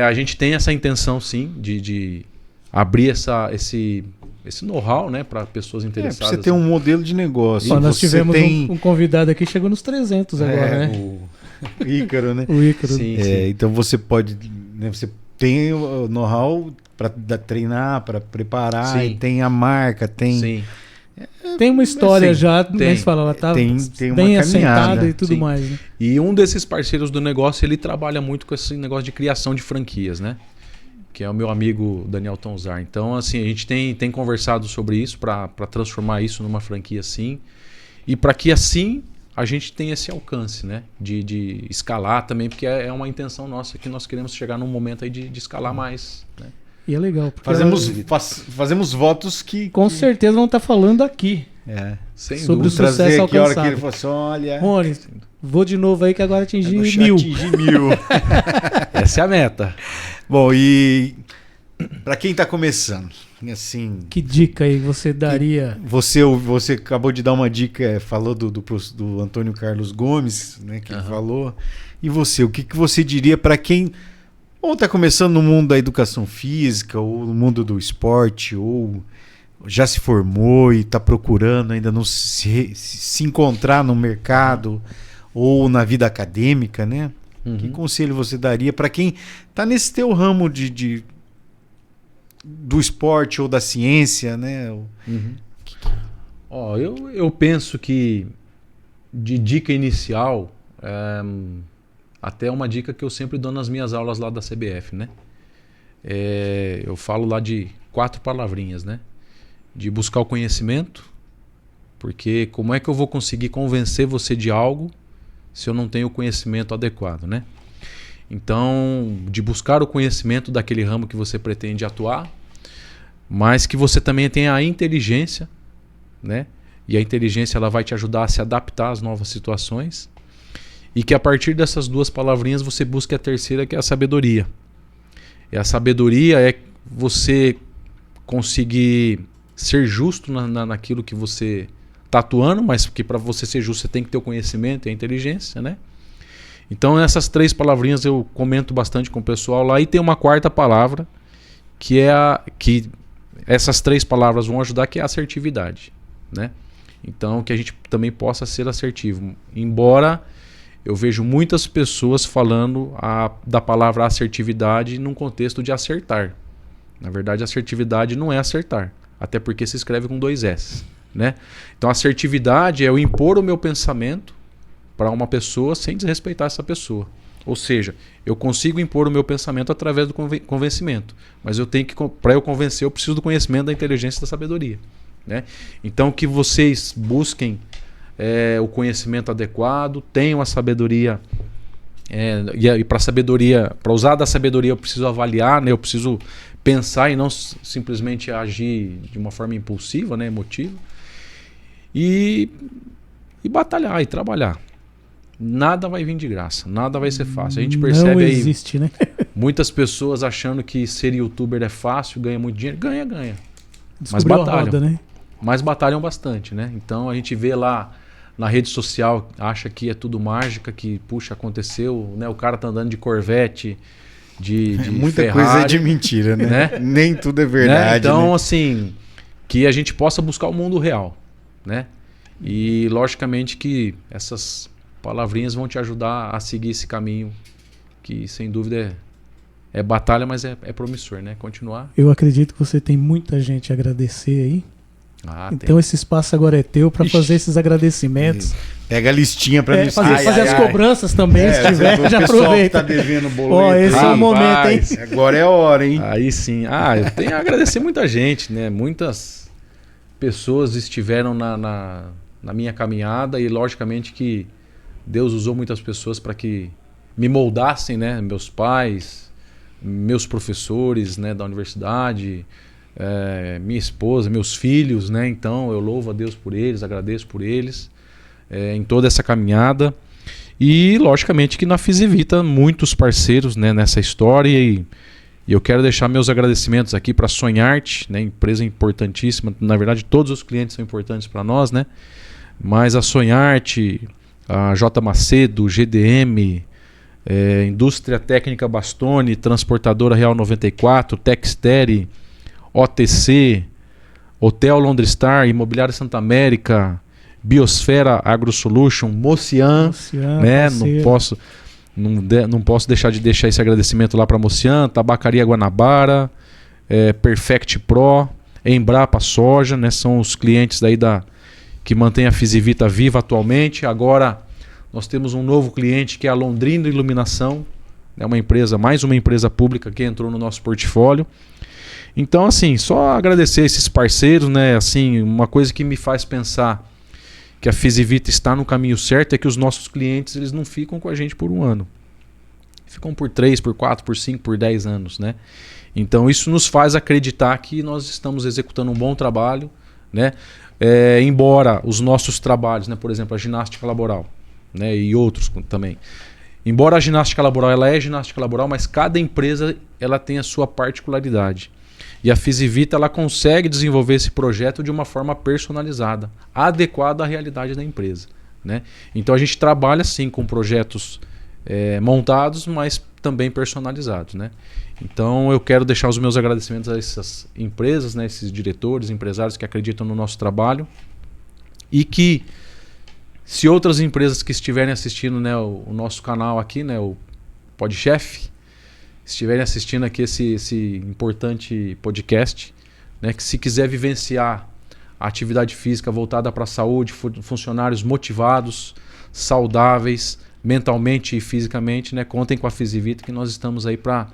A gente tem essa intenção, sim, de abrir esse know-how, né, para pessoas interessadas. Você tem um modelo de negócio. Nós tivemos um convidado aqui, chegou nos 300 agora, né? O Ícaro, né? O Ícaro. Sim. Então você pode, né, você tem o know-how para treinar, para preparar, e tem a marca, tem... Sim. Tem uma história Sim, já, tem. mas fala, ela tá Tem bem uma assentada caminhada. e tudo Sim. mais, né? E um desses parceiros do negócio, ele trabalha muito com esse negócio de criação de franquias, né? Que é o meu amigo Daniel Tonzar. Então, assim, a gente tem conversado sobre isso para transformar isso numa franquia assim. E para que assim a gente tenha esse alcance, né? De escalar também, porque é uma intenção nossa que nós queremos chegar num momento aí de escalar mais, né? E é legal. Porque Fazemos votos que... com certeza vão estar falando aqui Sem sobre o dúvida. sucesso trazer aqui a hora alcançado. que ele falou assim, olha... Rony, vou de novo aí que agora atingi atingir 1000. 1000. Essa é a meta. Bom, e para quem está começando, assim... Que dica aí você daria? Você acabou de dar uma dica, falou do Antônio Carlos Gomes, né, que falou. E você, o que você diria para quem ou está começando no mundo da educação física, ou no mundo do esporte, ou já se formou e está procurando ainda não se encontrar no mercado ou na vida acadêmica, né? Que conselho você daria para quem está nesse teu ramo do esporte ou da ciência, né? Eu penso que de dica inicial, até uma dica que eu sempre dou nas minhas aulas lá da CBF, né? Eu falo lá de 4 palavrinhas, né? De buscar o conhecimento, porque como é que eu vou conseguir convencer você de algo se eu não tenho o conhecimento adequado, né? Então, de buscar o conhecimento daquele ramo que você pretende atuar, mas que você também tenha a inteligência, né? E a inteligência ela vai te ajudar a se adaptar às novas situações, e que a partir dessas 2 palavrinhas você busque a terceira, que é a sabedoria. E a sabedoria é você conseguir ser justo naquilo que você está atuando, mas que para você ser justo você tem que ter o conhecimento e a inteligência, né? Então essas 3 palavrinhas eu comento bastante com o pessoal lá. E tem uma 4ª palavra que é que essas 3 palavras vão ajudar, que é a assertividade, né? Então que a gente também possa ser assertivo. Embora eu vejo muitas pessoas falando da palavra assertividade num contexto de acertar. Na verdade, assertividade não é acertar, até porque se escreve com 2 S, né? Então assertividade é eu impor o meu pensamento para uma pessoa sem desrespeitar essa pessoa. Ou seja, eu consigo impor o meu pensamento através do convencimento, mas para eu convencer eu preciso do conhecimento, da inteligência e da sabedoria, né? Então que vocês busquem o conhecimento adequado, tenham a sabedoria, e para usar da sabedoria eu preciso avaliar, né? Eu preciso pensar e não simplesmente agir de uma forma impulsiva, né? Emotiva, e batalhar e trabalhar. Nada vai vir de graça, nada vai ser fácil. A gente percebe não existe, né? Muitas pessoas achando que ser youtuber é fácil, ganha muito dinheiro. Ganha. Mas Descobriu a batalham. roda, né? Mas batalham bastante, né? Então a gente vê lá na rede social, acha que é tudo mágica, que puxa, aconteceu, né? O cara tá andando de Corvette, de muita Ferrari, coisa é de mentira, né? Nem tudo é né? verdade. Então, né? assim, que a gente possa buscar o mundo real, né? E logicamente que essas palavrinhas vão te ajudar a seguir esse caminho, que sem dúvida é batalha, mas é promissor, né? Continuar. Eu acredito que você tem muita gente a agradecer aí. Então Tem. esse espaço agora é teu para fazer esses agradecimentos. Pega a listinha para não fazer esquecer. as cobranças também, se tiver, o já pessoal aproveita. que tá devendo boleto. Ó, esse é o Rapaz, momento, hein? Agora é a hora, hein? Aí sim. Eu tenho a agradecer muita gente, né? Muitas pessoas estiveram na minha caminhada e logicamente que Deus usou muitas pessoas para que me moldassem, né? Meus pais, meus professores, né, da universidade, minha esposa, meus filhos, né? Então eu louvo a Deus por eles, agradeço por eles em toda essa caminhada. E logicamente que na Fisivita muitos parceiros, né, nessa história, e eu quero deixar meus agradecimentos aqui para a Sonharte, né, empresa importantíssima. Na verdade todos os clientes são importantes para nós, né? Mas a Sonharte, a J Macedo, GDM, Indústria Técnica Bastoni, Transportadora Real 94, Textere, OTC, Hotel Londrestar, Imobiliária Santa América, Biosfera AgroSolution, Mocian, né? Não posso deixar de deixar esse agradecimento lá para Mocian, Tabacaria Guanabara, Perfect Pro, Embrapa Soja, né? São os clientes daí que mantém a Fisivita viva atualmente. Agora nós temos um novo cliente que é a Londrina Iluminação, é mais uma empresa pública que entrou no nosso portfólio. Então, assim, só agradecer esses parceiros, né? Assim, uma coisa que me faz pensar que a Fisivita está no caminho certo é que os nossos clientes, eles não ficam com a gente por 1 ano. Ficam por 3, por 4, por 5, por 10 anos, né? Então isso nos faz acreditar que nós estamos executando um bom trabalho, né? Embora os nossos trabalhos, né, por exemplo, a ginástica laboral, né, e outros também. Embora a ginástica laboral ela é ginástica laboral, mas cada empresa ela tem a sua particularidade. E a Fisivita ela consegue desenvolver esse projeto de uma forma personalizada, adequada à realidade da empresa, né? Então a gente trabalha sim com projetos montados, mas também personalizados, né? Então eu quero deixar os meus agradecimentos a essas empresas, né, esses diretores, empresários que acreditam no nosso trabalho, e que se outras empresas que estiverem assistindo, né, o nosso canal aqui, né, o PodChef, estiverem assistindo aqui esse importante podcast, né, que se quiser vivenciar a atividade física voltada para a saúde, funcionários motivados, saudáveis, mentalmente e fisicamente, né, contem com a Fisivita, que nós estamos aí para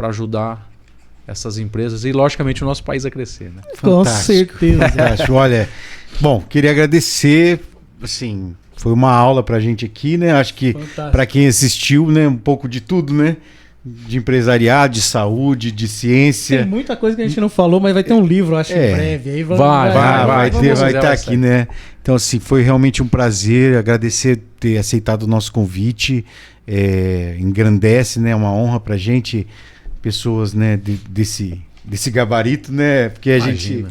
ajudar essas empresas e, logicamente, o nosso país a crescer, né? Com certeza. Fantástico. Olha, bom, queria agradecer, assim, foi uma aula pra gente aqui, né? Acho que para quem assistiu, né, um pouco de tudo, né? De empresariado, de saúde, de ciência. Tem muita coisa que a gente não falou, mas vai ter um livro, acho, em breve. Aí vai estar aqui, né? Então, assim, foi realmente um prazer, agradecer ter aceitado o nosso convite, engrandece, né? Uma honra pra gente, pessoas, né, desse gabarito, né? Porque a gente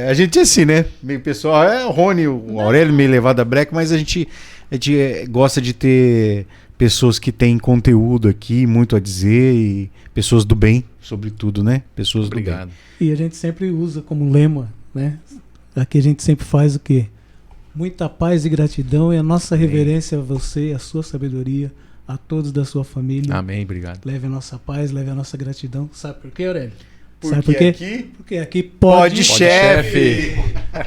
A gente é assim, né? Meio pessoal, o Rony, o Aurélio meio levado a breca, mas a gente gosta de ter pessoas que têm conteúdo aqui, muito a dizer, e pessoas do bem, sobretudo, né? Pessoas Obrigado. do bem. E a gente sempre usa como lema, né? Aqui a gente sempre faz o quê? Muita paz e gratidão e a nossa reverência a você, a sua sabedoria, a todos da sua família. Amém, obrigado. Leve a nossa paz, leve a nossa gratidão. Sabe por quê, Aurélio? Porque Sabe por quê? aqui Porque aqui pode chefe. Chefe.